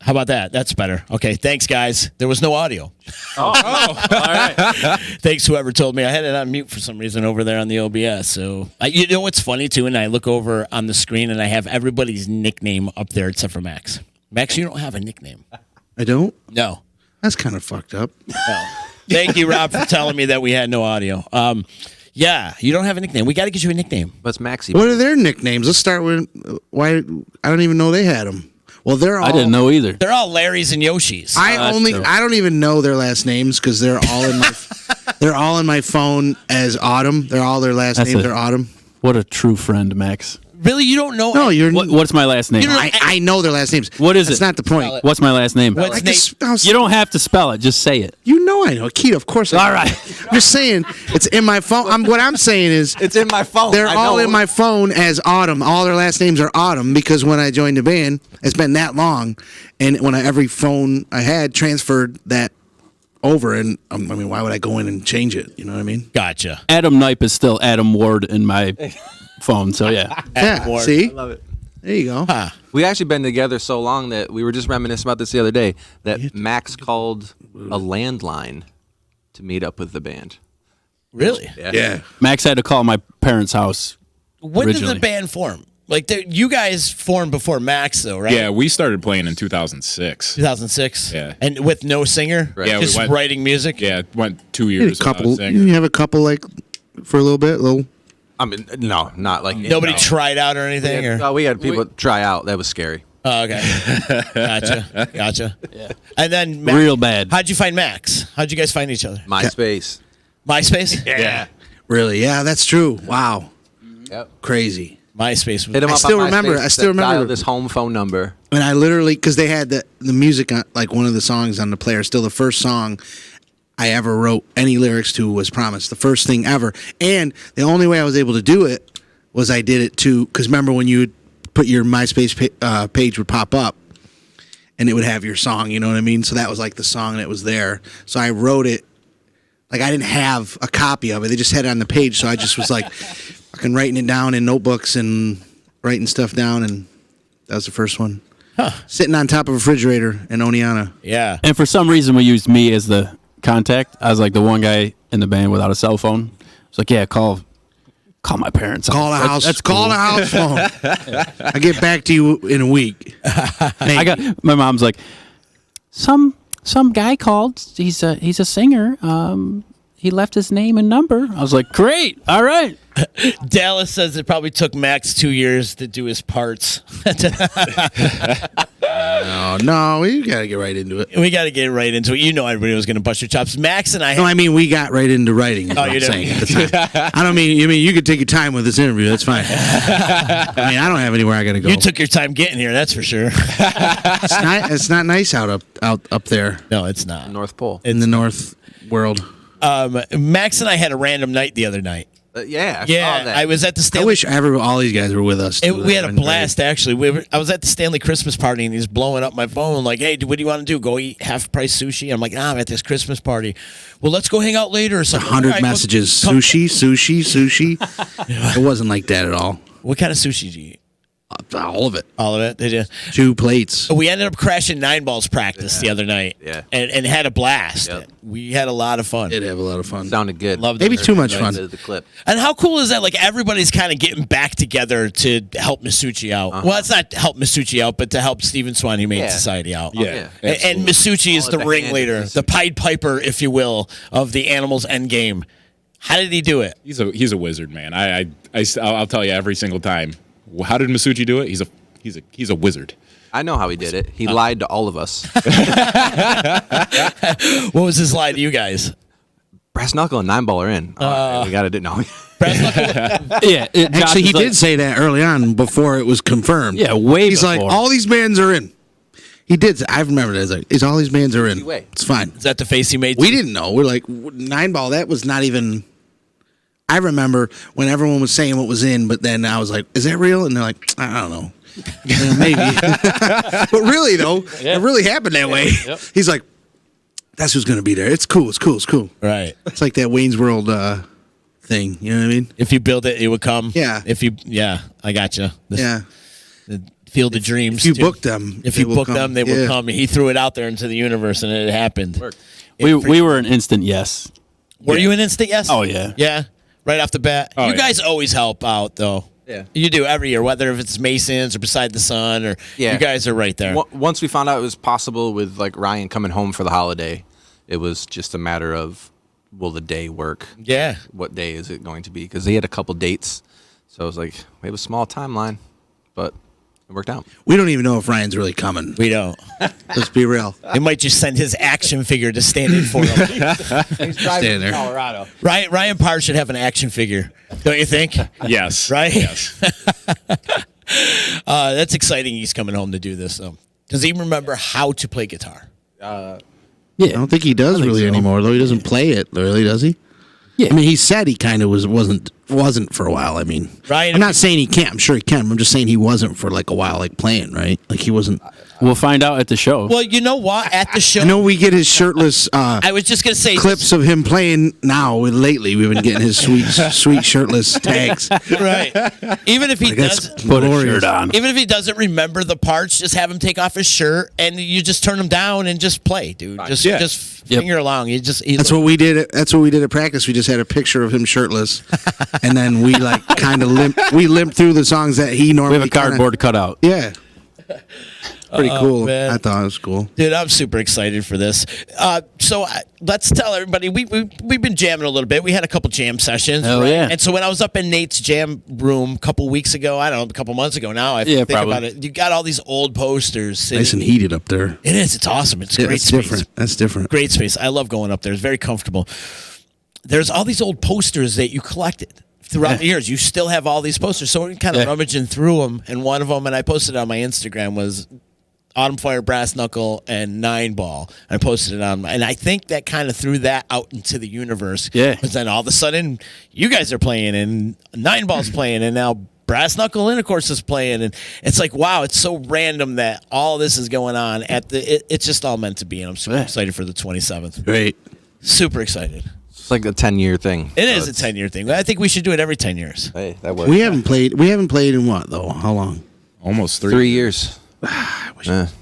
How about that? That's better. Okay, thanks, guys. There was no audio. All right. Thanks, whoever told me. I had it on mute for some reason over there on the OBS. So, you know what's funny, too? And I look over on the screen, and I have everybody's nickname up there except for Max. Max, you don't have a nickname. I don't? No. That's kind of fucked up. No. Thank you, Rob, for telling me that we had no audio. Yeah, you don't have a nickname. We got to get you a nickname. What's Maxie? What are their nicknames? Let's start with why. I don't even know they had them. Well, they're all. I didn't know either. They're all Larry's and Yoshi's. I true. don't even know their last names because they're all in my. They're all in my phone as Autumn. They're all their last names are Autumn. What a true friend, Max. Really? You don't know? No, you're. What's my last name? You don't- I know their last names. What is That's it? not the point. What's my last name? What's I just- You don't have to spell it. Just say it. You know I know. Keto, of course. All right. I'm just saying it's in my phone. What I'm saying is It's in my phone. they're I all know. in my phone as Autumn. All their last names are Autumn because when I joined the band, it's been that long, and when every phone I had transferred that over, and I mean, why would I go in and change it? You know what I mean? Gotcha. Adam Knipe is still Adam Ward in my phone. So yeah. Yeah. Ward. See, I love it. there you go. Huh. We actually been together so long that we were just reminiscing about this the other day. That Max called a landline to meet up with the band. Really? Yeah. Max had to call my parents' house. When did Originally. the band form? Like, you guys formed before Max, though, right? Yeah, we started playing in 2006. 2006? Yeah. And with no singer? Right. Yeah, we Just went- writing music? Yeah, it went 2 You had years a couple. without a singer. You have a couple like for a little bit. Little. I mean, no, not like Nobody no. tried out or anything? Or? Oh, we had people try out. That was scary. Oh, okay. Gotcha. Yeah. And then Real bad. How'd you find Max? How'd you guys find each other? MySpace. MySpace? Yeah. Really? Yeah, that's true. Wow. Yep. Crazy. MySpace. Hit him I up still on remember- MySpace, I still remember- dial this home phone number. And I literally, because they had the music on, like one of the songs on the player, still the first song I ever wrote any lyrics to was Promise, the first thing ever. And the only way I was able to do it was I did it to, because remember when you would put your MySpace page would pop up and it would have your song, you know what I mean? So that was like the song that was there. So I wrote it, like I didn't have a copy of it. They just had it on the page. So I just was like fucking writing it down in notebooks and writing stuff down. And that was the first one. Sitting on top of a refrigerator in Oneonta. Yeah. And for some reason, we used me as the contact. I was like the one guy in the band without a cell phone. It's like, yeah, call my parents. Call the house. That's Call cool. the house phone. I get back to you in a week. I got my mom's like, some guy called. He's a singer. He left his name and number. I was like, great. All right. Dallas says it probably took Max 2 years to do his parts. No, we got to get right into it. We got to get right into it. You know everybody was going to bust your chops. Max and I... No, I mean we got right into writing. Is what you I'm did. saying at the time. I don't mean you could take your time with this interview. That's fine. I mean I don't have anywhere I got to go. You took your time getting here, that's for sure. It's not nice out up there No, it's not. North Pole. in the North world. Max and I had a random night the other night. Yeah. I saw Yeah, that. I was at the I Stanley... wish all these guys were with us. We had a blast, actually. I was at the Stanley Christmas party, and he's blowing up my phone like, hey, what do you want to do? Go eat half-price sushi? I'm like, I'm at this Christmas party. Well, let's go hang out later or something. 100 All right, messages. come- Sushi. It wasn't like that at all. What kind of sushi do you eat? All of it. All of it? Did you? 2 plates. We ended up crashing 9 balls practice the other night. Yeah. And had a blast. Yep. We had a lot of fun. Did have a lot of fun. Sounded good. Loved Maybe it. too much fun. The clip. And how cool is that? Like, everybody's kind of getting back together to help Masucci out. Well, it's not help Masucci out, but to help Stephen Swan Humane Yeah. Society out. Yeah. And Masucci is All the at the ringleader, hand of the Pied Piper, if you will, of the animals endgame. How did he do it? He's a wizard, man. I'll tell you every single time. How did Masucci do it? He's a wizard. I know how he did it. He lied to all of us. What was his lie to you guys? Brass knuckle and 9-baller in. Oh, we got to do no. Brass knuckle? Yeah. Josh Actually, he was like- did say that early on before it was confirmed. Yeah, way He's like, before. all these bands are in. He did. I remember that. He's like, all these bands are in. Easy way. It's fine. Is that the face he made? We didn't know. We're like 9-ball. That was not even. I remember when everyone was saying what was in, but then I was like, "Is that real?" And they're like, "I don't know, Yeah, maybe." But really, though, it really happened that way. Yep. He's like, "That's who's going to be there. It's cool. It's cool. It's cool." Right. It's like that Wayne's World thing. You know what I mean? If you build it, it would come. Yeah. Yeah, I gotcha. Yeah. Field of Dreams. If you too. booked them, If they you will booked come. them, they Yeah. would come. He threw it out there into the universe, and it happened. We were an instant yes. Were you an instant yes? Oh, yeah. Yeah, right off the bat. Oh, you yeah. guys always help out, though. Yeah. You do every year, whether if it's Masons or Beside the Sun, or Yeah. you guys are right there. Once we found out it was possible with like Ryan coming home for the holiday, it was just a matter of will the day work? Yeah. What day is it going to be? Because they had a couple dates, so it was like we have a small timeline, but it worked out. We don't even know if Ryan's really coming. We don't. Let's be real. They might just send his action figure to stand in for him. He's Stand there. Colorado. Ryan Parr should have an action figure, don't you think? Yes. Right? Yes. That's exciting. He's coming home to do this, though. Does he remember how to play guitar? I Yeah. don't think he does really so. anymore, though. He doesn't play it, really, does he? Yeah. I mean, he said he kind of wasn't for a while. I mean, Ryan, I'm not saying he can't. I'm sure he can. I'm just saying he wasn't for like a while, like playing, right? Like he wasn't. We'll find out at the show. Well, you know what? At the show, I know we get his shirtless I was just gonna say clips of him playing now. Lately, we've been getting his sweet shirtless tags. right? Even if he Like, that's does, Put a glorious. shirt on. even if he doesn't remember the parts, just have him take off his shirt and you just turn him down and just play, dude. Just Yeah. just Yep. finger along. That's what we did. That's what we did at practice. We just had a picture of him shirtless, and then we like kind of limped through the songs that he We normally. have a cardboard cutout. Yeah. Pretty cool. man. I thought it was cool. Dude, I'm super excited for this. Let's tell everybody we've been jamming a little bit. We had a couple jam sessions. Hell right? yeah. And so when I was up in Nate's jam room a couple weeks ago, I don't know, a couple months ago now, I Yeah, think probably. about it. You got all these old posters. Sitting. Nice and heated up there. It is. It's awesome. It's Yeah, great that's space. different. That's different. Great space. I love going up there. It's very comfortable. There's all these old posters that you collected throughout the years. You still have all these posters. So we're kind of Yeah. rummaging through them. And one of them, and I posted it on my Instagram, was Autumn Fire, Brass Knuckle, and Nine Ball. I posted it on, and I think that kind of threw that out into the universe. Yeah. Because then all of a sudden, you guys are playing, and Nine Ball's playing, and now Brass Knuckle Intercourse is playing, and it's like, wow, it's so random that all this is going on it's just all meant to be, and I'm super Yeah. excited for the 27th. Great. Super excited. It's like a 10-year thing. It So is a it's- 10-year thing. I think we should do it every 10 years. Hey, that works. We haven't played. We haven't played in what though? How long? Almost 3. 3 years. I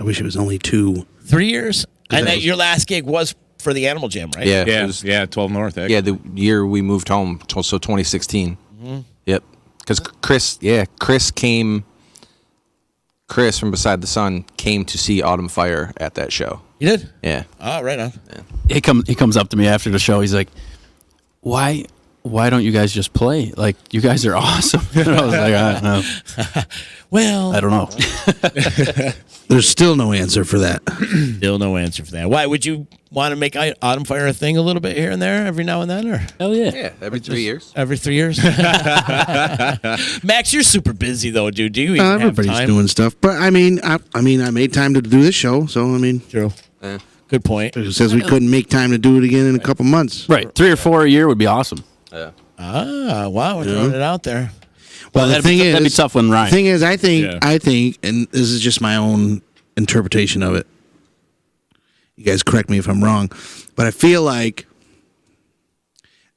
wish it was only 2. 3 years? And that that was- your last gig was for the Animal Jam, right? Yeah. Yeah. it was- Yeah. 12 North. Yeah, the year we moved home, so 2016. Yep. Because Chris from Beside the Sun came to see Autumn Fire at that show. You did? Yeah. Oh, right on. He comes up to me after the show. He's like, "Why don't you guys just play? Like, you guys are awesome." And I was like, Well, I don't know. There's still no answer for that. still no answer for that. Why would you want to make Autumn Fire a thing a little bit here and there every now and then, or Hell yeah. Yeah, every 3 years. every 3 years? Max, you're super busy though, dude. Do you even have Everybody's time? doing stuff, but I mean, I made time to do this show, so I mean, True. Yeah. Good point. it says we couldn't make time to do it again in a couple months. Right. 3 or 4 a year would be awesome. Yeah. Ah, wow, we're throwing it out there. Well, the thing that'd be tough when Ryan. The thing is, I think, Yeah. and this is just my own interpretation of it. You guys correct me if I'm wrong, but I feel like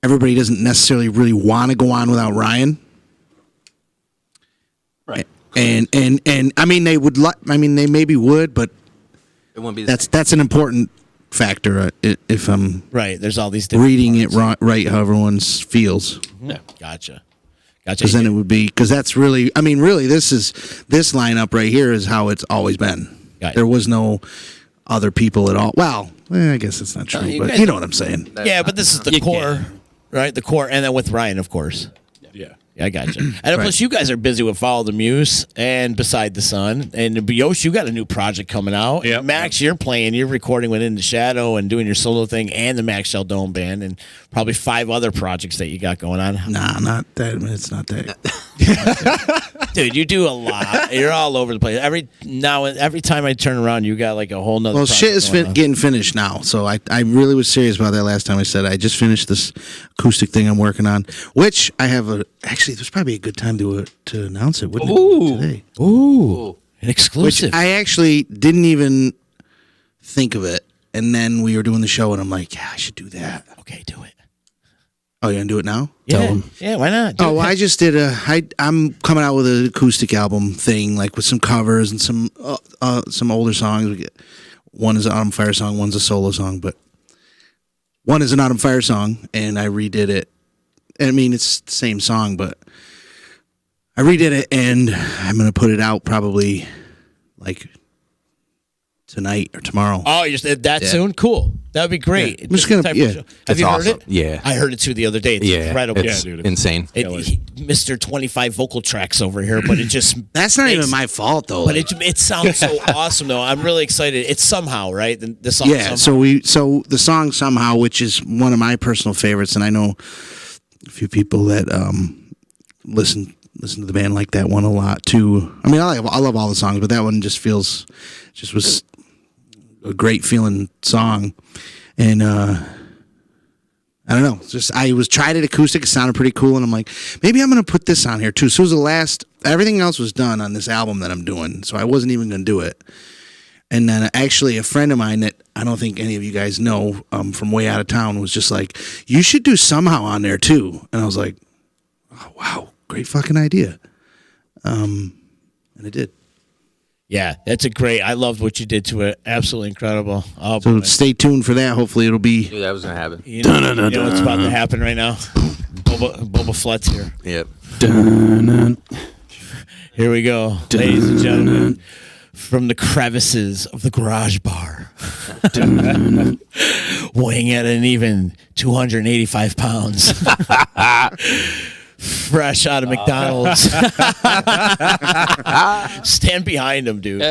everybody doesn't necessarily really want to go on without Ryan. Right. And I mean, they would. They maybe would, but It wouldn't be the that's an important factor. If I'm Right. There's all these different reading parts. it right, how everyone feels. Gotcha. Because then it would be, because that's really, I mean, really, this lineup right here is how it's always been. Got it. There was no other people at all. Well, I guess it's not true, you but guys- you know what I'm saying. Yeah, but this is the You core, can't. right? The core, and then with Ryan, of course. Yeah. Yeah, I got you. And plus, you guys are busy with Follow the Muse and Beside the Sun. And Yosh, you got a new project coming out. Yep. Max, you're recording with In the Shadow and doing your solo thing and the Max Shell Dome Band and probably 5 other projects that you got going on. Nah, not that. It's not that. Dude, you do a lot. You're all over the place. Every time I turn around, you got like a whole nother Well, project shit is going on. getting finished now. So I really was serious about that last time I said I just finished this acoustic thing I'm working on, which I have actually, there's probably a good time to announce it, wouldn't it? Today. Ooh, an Which exclusive. I actually didn't even think of it. And then we were doing the show, and I'm like, yeah, I should do that. Okay, do it. Oh, you gonna do it now? Yeah, them. yeah. Why not? Do Oh, it. well, I just did I'm coming out with an acoustic album thing, like with some covers and some older songs. One is an Autumn Fire song, one's a solo song, but one is an Autumn Fire song, and I redid it. I mean, it's the same song, but I redid it, and I'm gonna put it out probably like tonight or tomorrow. Oh, you're that soon? Cool. That would be great. Yeah. I'm just gonna- Type of yeah. show. Have It's you heard awesome. it? Yeah. I heard it too the other day. It's incredible. It's dude. insane. Mr. 25 vocal tracks over here, but it just That's not makes- even my fault, though. But it sounds so awesome though. I'm really excited. It's Somehow, right? The song yeah. Somehow. So the song Somehow, which is one of my personal favorites, and I know a few people that listen to the band like that one a lot too. I mean, I love all the songs, but that one just was a great feeling song, and I don't know. It's just I tried it acoustic. It sounded pretty cool, and I'm like, maybe I'm gonna put this on here too. So it was the last. Everything else was done on this album that I'm doing, so I wasn't even gonna do it. And then actually, a friend of mine that I don't think any of you guys know from way out of town was just like, you should do Somehow on there too. And I was like, oh, wow, great fucking idea. And I did. Yeah, that's a great. I loved what you did to it. Absolutely incredible. Oh, So boy. stay tuned for that. Hopefully, it'll be. Knew that was gonna happen. You know what's about to happen right now? Boba Flett's here. Yep. Here we go, ladies and gentlemen, from the crevices of the garage bar, weighing at an even 285 pounds, fresh out of McDonald's. Stand behind him, dude.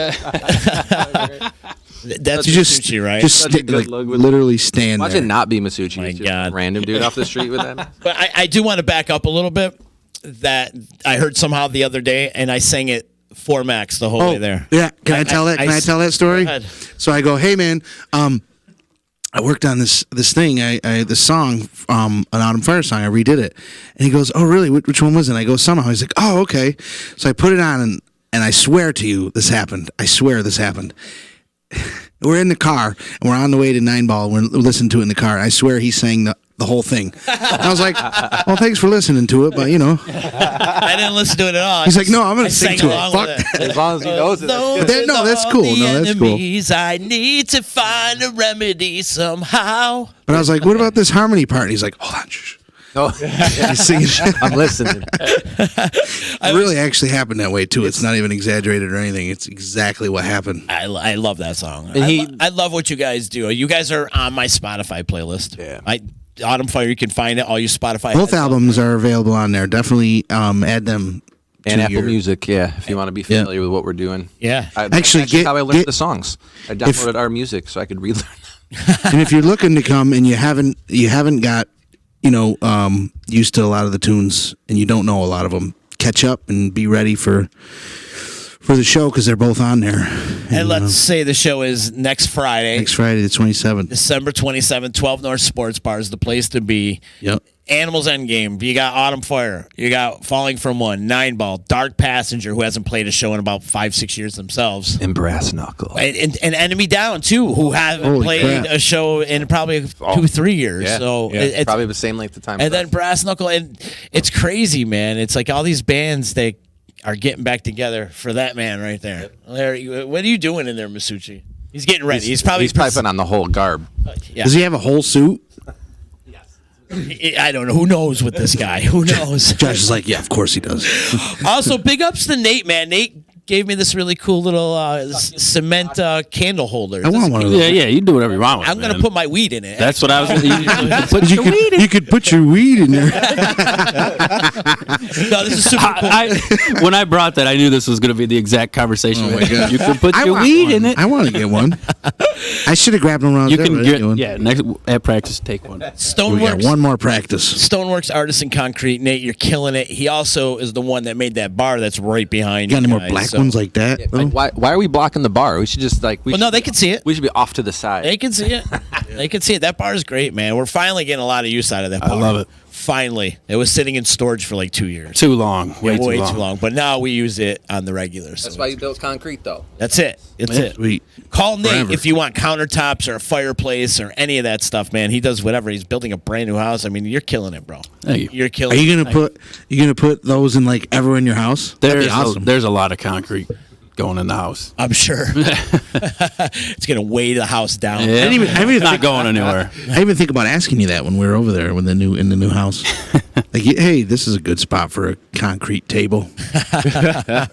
That's You just, Masucci, right? just Such a sta- good like, look with- literally stand Watch there. it not be Masucci. My It's just God. a random dude off the street with that. But I do want to back up a little bit. That I heard somehow the other day, and I sang it for Max the whole way there. Yeah, can I tell that? Can I tell that story? Go ahead. So I go, hey man, I worked on this thing, this song, an Autumn Fire song. I redid it, and he goes, oh really? Which one was it? And I go, Somehow. He's like, oh okay. So I put it on, and I swear to you, this happened. I swear this happened. We're in the car, and we're on the way to Nine Ball. We're listening to it in the car. I swear he sang the whole thing. And I was like, well, thanks for listening to it, but you know. I didn't listen to it at all. He's like, no, I'm gonna I sing sang to it. along Fuck with that. As long as he knows it. Those But no, that's are cool. the No, that's cool. enemies. I need to find a remedy somehow. But I was like, what about this harmony part? And he's like, hold on, shh. Oh, He's singing. I'm listening. It really actually happened that way too. It's not even exaggerated or anything. It's exactly what happened. I love that song. And I love what you guys do. You guys are on my Spotify playlist. Yeah. Autumn Fire, you can find it. All you Spotify. Both heads. albums are available on there. Definitely add them. And to Apple your- Music, yeah. If you want to be familiar with what we're doing. Yeah. That's Actually, how I learned get- the songs. I downloaded our music so I could relearn them. And if you're looking to come and you haven't got, used to a lot of the tunes and you don't know a lot of them, catch up and be ready for the show because they're both on there. And let's say the show is next Friday, Next Friday, the 27th. December 27th, 12 North Sports Bar is the place to be. Yep. Animals Endgame. You got Autumn Fire. You got Falling From One, Nine Ball, Dark Passenger, who hasn't played a show in about 5-6 years themselves. And Brass Knuckle. And Enemy Down too, who haven't Holy played crap. a show in probably 2-3 years. Yeah. So Yeah. it's Probably the same length of time. and then Brass Knuckle, and it's crazy, man. It's like all these bands that are getting back together for that man right there. Larry, what are you doing in there, Masucci? He's getting ready. He's probably he's piping on the whole garb. Yeah. Does he have a whole suit? I don't know. Who knows with this guy? Who knows? Josh is like, yeah, of course he does. Also, big ups to Nate, man. Nate gave me this really cool little cement candle holder. I want one of Yeah, those. yeah, you can do whatever you want with I'm it, going to man. put my weed in it. That's what I was. You put You your could, weed in. you could put your weed in there. No, this is super cool. When I brought that, I knew this was going to be the exact conversation. Oh my God. You could put I your want weed one. in it. I want to get one. I should have grabbed one when I was You there, can but I get didn't yeah. Next at practice, take one. We got Stoneworks. one more practice. Stoneworks Artisan Concrete. Nate, you're killing it. He also is the one that made that bar that's right behind You got you any more guys, black so- ones like that? though? Like, why are we blocking the bar? We should just like. Well, no, they can see it. We should be off to the side. They can see it. They can see it. That bar is great, man. We're finally getting a lot of use out of that bar. love it. Finally, it was sitting in storage for like 2 years. Too long. Way, Way too long. But now we use it on the regular. So That's why you built concrete, though. that's it. That's it. Sweet. Call Nate Forever. if you want countertops or a fireplace or any of that stuff, man. He does whatever. He's building a brand new house. I mean, you're killing it, bro. Thank you. You're Are killing you it. gonna put those in like everywhere in your house? That'd be awesome. There's a lot of concrete going in the house. I'm sure. It's going to weigh the house down. Yeah. I didn't even It's not going anywhere. I even think about asking you that when we were over there in the new house. Like, hey, this is a good spot for a concrete table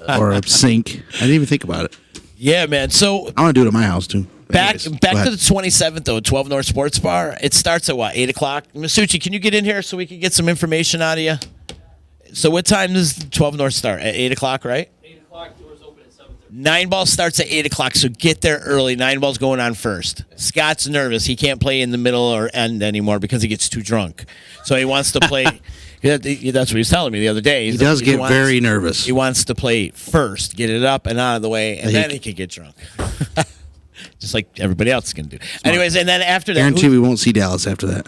or a sink. I didn't even think about it. Yeah, man. So I want to do it at my house too. back Anyways, back go to ahead. the 27th, though, 12 North Sports Bar. It starts at what, 8 o'clock? Masucci, can you get in here so we can get some information out of you? So what time does 12 North start? At 8 o'clock, right? 8 o'clock, doors open at 7:30. 9 ball starts at 8 o'clock, so get there early. 9 ball's going on first. Scott's nervous. He can't play in the middle or end anymore because he gets too drunk. So he wants to play. That's what he was telling me the other day. He does get very nervous. He wants to play first, get it up and out of the way, and then he can get drunk. Just like everybody else can do. Anyways, and then after that, Guarantee we won't see Dallas after that.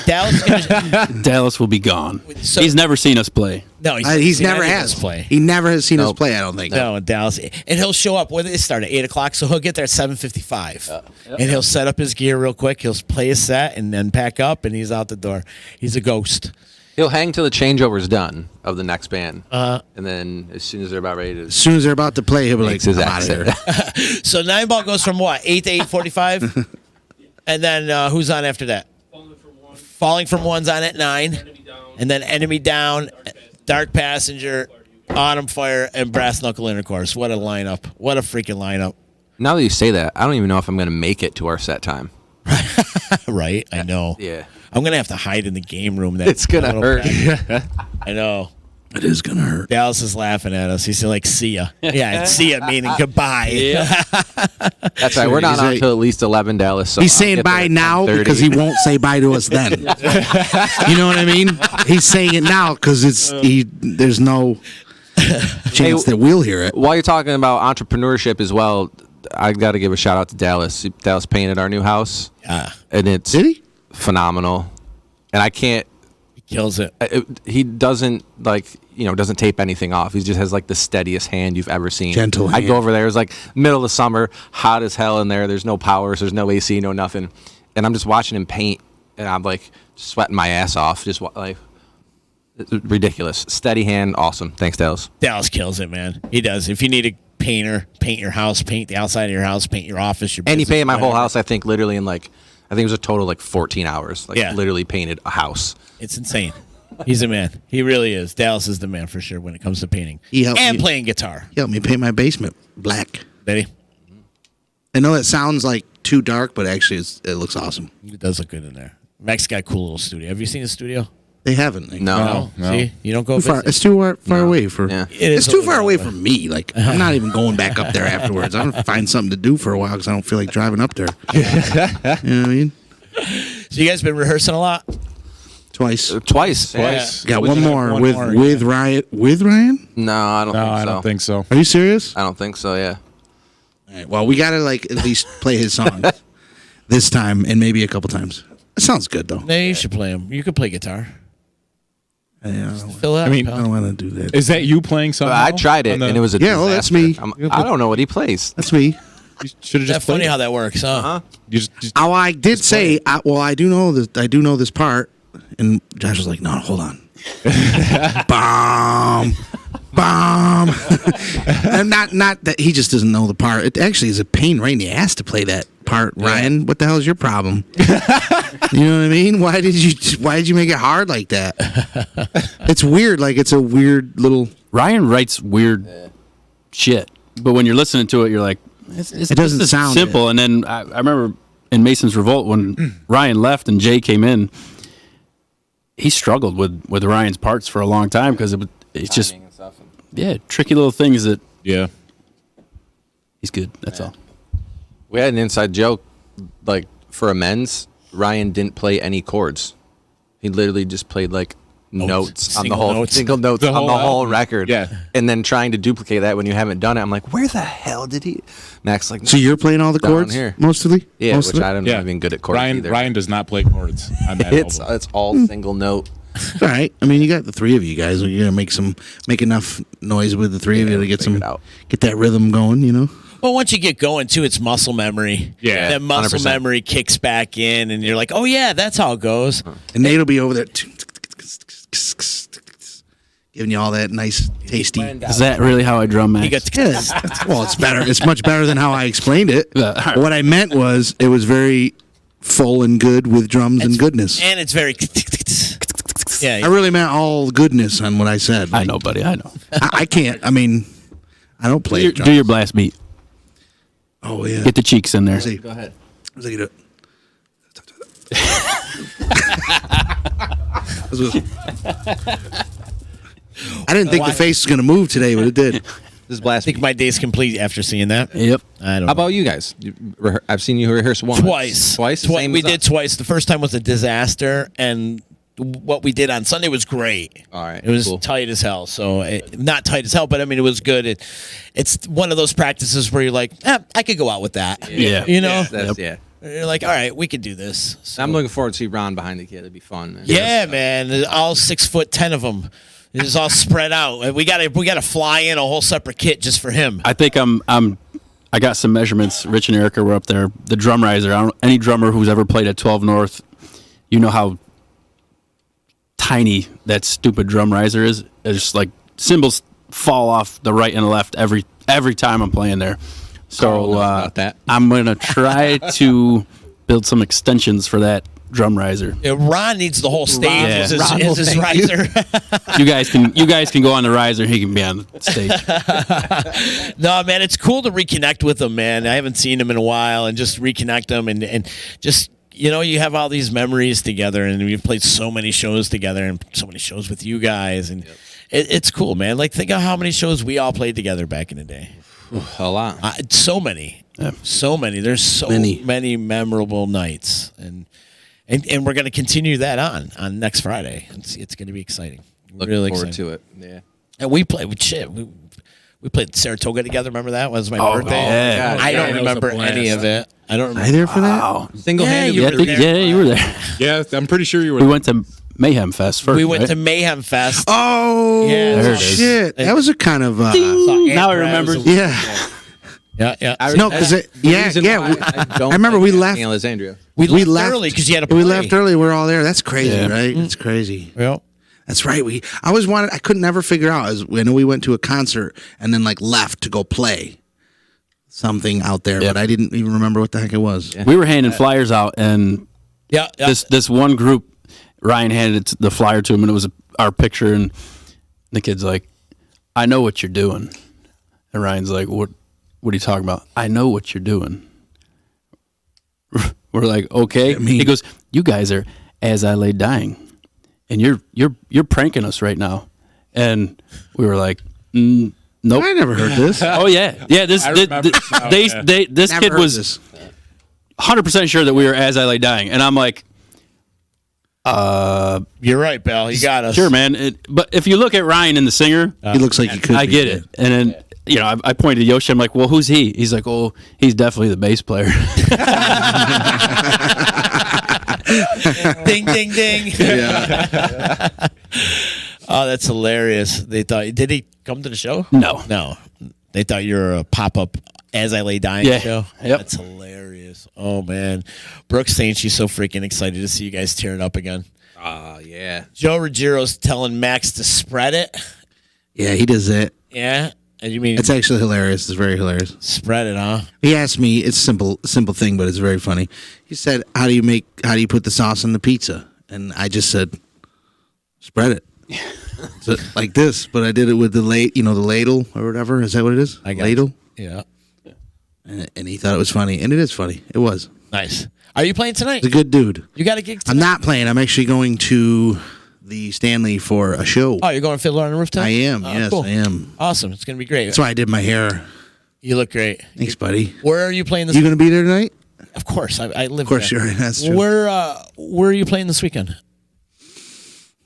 Dallas. Dallas will be gone. So- He's never seen us play. No, He's seen never any of has us play. He never has seen us play. I don't think. No, in Dallas, and he'll show up. Whether they start at 8 o'clock, so he'll get there at 7:55, and he'll set up his gear real quick. He'll play his set and then pack up, and he's out the door. He's a ghost. He'll hang till the changeover's done of the next band. And then as soon as they're about ready to As soon as they're about to play, he'll be like, makes his "I'm out of exit. here." So 9 ball goes from what, 8 to 8:45, and then who's on after that? Falling from one, Falling from One's on at 9, enemy down. and then Enemy Down, Dark Passenger, Autumn Fire, and Brass Knuckle Intercourse. What a lineup! What a freaking lineup! Now that you say that, I don't even know if I'm going to make it to our set time. Right? I know. Yeah. I'm gonna have to hide in the game room. That It's gonna little hurt. bit. I know. It is gonna hurt. Dallas is laughing at us. He's like, "See ya." Yeah, see ya meaning goodbye. That's right. We're not He's on like- until at least 11, Dallas. So He's I'll saying get there bye at now 10:30. because he won't say bye to us then. You know what I mean? He's saying it now because there's no chance that we'll hear it. While you're talking about entrepreneurship as well, I got to give a shout out to Dallas. Dallas painted our new house, and it's Did he? phenomenal. And I can't. He kills it. He doesn't doesn't tape anything off. He just has like the steadiest hand you've ever seen. Gentle I hand. go over there. It's like middle of summer, hot as hell in there. There's no powers. There's no AC. No nothing. And I'm just watching him paint, and I'm like sweating my ass off. Just like it's ridiculous. Steady hand. Awesome. Thanks, Dallas. Dallas kills it, man. He does. If you need a painter, paint your house, paint the outside of your house, paint your office, your And he business, painted my whole whatever. house. I think literally in I think it was a total 14 hours. Yeah. Literally painted a house. It's insane. He's a man. He really is. Dallas is the man for sure when it comes to painting He helped and me- playing guitar. He helped me paint my basement black. Did he? I know that sounds like too dark, but actually it looks awesome. It does look good in there. Mac's got a cool little studio. Have you seen his studio? They haven't. Like, No. No. See, you don't go Too far. visit. It's too far away for. Yeah. It is It's a too little far away bit. from me. Like I'm not even going back up there afterwards. I'm gonna find something to do for a while because I don't feel like driving up there. You know what I mean? So you guys been rehearsing a lot? Twice. Twice. Twice. Got With one more one with more, with Ryan. With Ryan? No, I don't No, think so. I don't think so. Are you serious? I don't think so, yeah. All right, well, we gotta at least play his song this time and maybe a couple times. It sounds good though. No, you should play him. You could play guitar. Yeah, Fill it out. I mean, I don't want to do that. Is that you playing something? I tried it, and it was a Yeah, well, that's disaster. me. I don't know what he plays. That's me. You should have That's just played. funny it. how that works, huh? You just Oh, I did say. I do know this. I do know this part. And Josh was like, "No, hold on." Bomb, bomb. And not that he just doesn't know the part. It actually is a pain right in the ass to play that part. Ryan, what the hell is your problem? You know what I mean? Why did you make it hard like that? It's weird. Like it's a weird little. Ryan writes weird shit, but when you're listening to it, you're like, it doesn't sound simple. And then I remember in Mason's Revolt when Ryan left and Jay came in, he struggled with Ryan's parts for a long time because it's just tricky little things that yeah. he's good. That's all. We had an inside joke, like for amends, Ryan didn't play any chords. He literally just played like notes on the Single whole notes. single notes The on whole the whole album. record. Yeah. And then trying to duplicate that when you haven't done it. I'm like, where the hell did he? Max like, So you're playing all the Down chords here. mostly? yeah, Most which of it? I'm Yeah. not even good at chords Ryan either. Ryan does not play chords on that it's album. it's all single note. All right. I mean, you got the three of you guys. You're gonna make enough noise with the three of you to get figure it out. get that rhythm going. You know. Well, once you get going too, it's muscle memory. Yeah, that muscle 100%. memory kicks back in, and you're like, oh yeah, that's how it goes. And Nate'll be over there giving you all that nice, tasty. Is that really how I drum, Max? You got Yeah, well, it's better. It's much better than how I explained it. Yeah. What I meant was it was very full and good with drums and goodness. and it's very. I Yeah, really meant all goodness on what I said. I know, buddy. I know. I can't. I mean, I don't play drums. Do your blast beat. Oh yeah. Get the cheeks in there. Go ahead. Do it. I didn't think the face was going to move today, but it did. This is blast. I think my day's complete after seeing that. Yep. I don't. How know. about you guys? I've seen you rehearse once. Twice. Same We as did us. twice. The first time was a disaster, and what we did on Sunday was great. All right, It was cool. tight as hell. So not tight as hell, but I mean, it was good. It's one of those practices where you're like, I could go out with that. Yeah. You know? That's, yeah. You're like, all right, we could do this. So, I'm looking forward to see Ron behind the kid. It'd be fun, man. yeah, man. There's all 6'10" of them. It's all spread out. We gotta fly in a whole separate kit just for him. I think I got some measurements. Rich and Erica were up there. The drum riser. Any drummer who's ever played at 12 North, you know how tiny that stupid drum riser is. It's just like cymbals fall off the right and the left every time I'm playing there. So Carl knows about that. I'm gonna try to build some extensions for that drum riser. Yeah, Ron needs the whole stage Ron- as his, Ron as will his thank you. riser. You guys can go on the riser. He can be on the stage. No, man, it's cool to reconnect with him, man. I haven't seen him in a while, and just reconnect them, and just you have all these memories together, and we've played so many shows together, and so many shows with you guys, and it's cool, man. Like think of how many shows we all played together back in the day. A lot. So many, so many. There's so many memorable nights, and we're going to continue that on next Friday. It's going to be exciting. Looking really forward exciting. to it. Yeah. And we played with shit. We played Saratoga together. Remember that? It was my birthday. yeah. I Yeah, don't that was a remember blast. any of it. I don't Are remember. you there for that? Wow. Single-handedly. Yeah, you were there. You were there. Yeah, I'm pretty sure you were. We went to Mayhem Fest first. We went right? to Mayhem Fest. Oh, Yeah, there it is. shit. That was a kind of. Saw Now I Ant remember. Raz. Yeah. Yeah. No, because yeah. I remember we left. Alexandria. We We left left early because you had to We play. left early. We're all there. That's crazy, Yeah. right? It's crazy. Yeah. That's right. I always wanted. I could never figure out. I know we went to a concert and then like left to go play something out there, Yep. but I didn't even remember what the heck it was. We were handing flyers out, and Yeah. this one group, Ryan handed the flyer to him, and it was our picture, and the kid's like, "I know what you're doing," and Ryan's like, "What are you talking about?" "I know what you're doing." We're like, "Okay." He goes, "You guys are As I Lay Dying, and you're pranking us right now," and we were like, "Nope." I never heard this. Oh yeah. This I remember now, yeah. this Never kid heard was this. 100% sure that we were As I Lay Dying, and I'm like, You're right, Bell. You got us. sure, man. But if you look at Ryan and the singer, He looks like he could. I be, get yeah. it. And then I pointed to Yoshi. I'm like, well, who's he? He's like, oh, he's definitely the bass player. Ding, ding, ding. Yeah. Oh, that's hilarious. They thought. Did he come to the show? No. No. They thought you were a pop up As I Lay Dying Yeah. show. Yep. That's hilarious. Oh man, Brooke's saying she's so freaking excited to see you guys tear it up again. Yeah. Joe Ruggiero's telling Max to spread it. Yeah, he does that. Yeah, and you mean It's actually hilarious. It's very hilarious. spread it, huh? He asked me. It's simple thing, but it's very funny. He said, "How do you put the sauce on the pizza?" And I just said, "Spread it." So, like this, but I did it with the ladle or whatever. Is that what it is? I got Ladle. Yeah, And he thought it was funny, and it is funny. It was. nice. Are you playing tonight? He's a good dude. You got a gig tonight? I'm not playing. I'm actually going to the Stanley for a show. Oh, you're going Fiddler on the Rooftop? I am. Oh, Yes, cool. I am. Awesome. It's gonna be great. That's why I did my hair. You look great. Thanks, buddy. Where are you playing this? You going to be there tonight? Of course. I live. Of course, there. you're right. That's true. Where are you playing this weekend?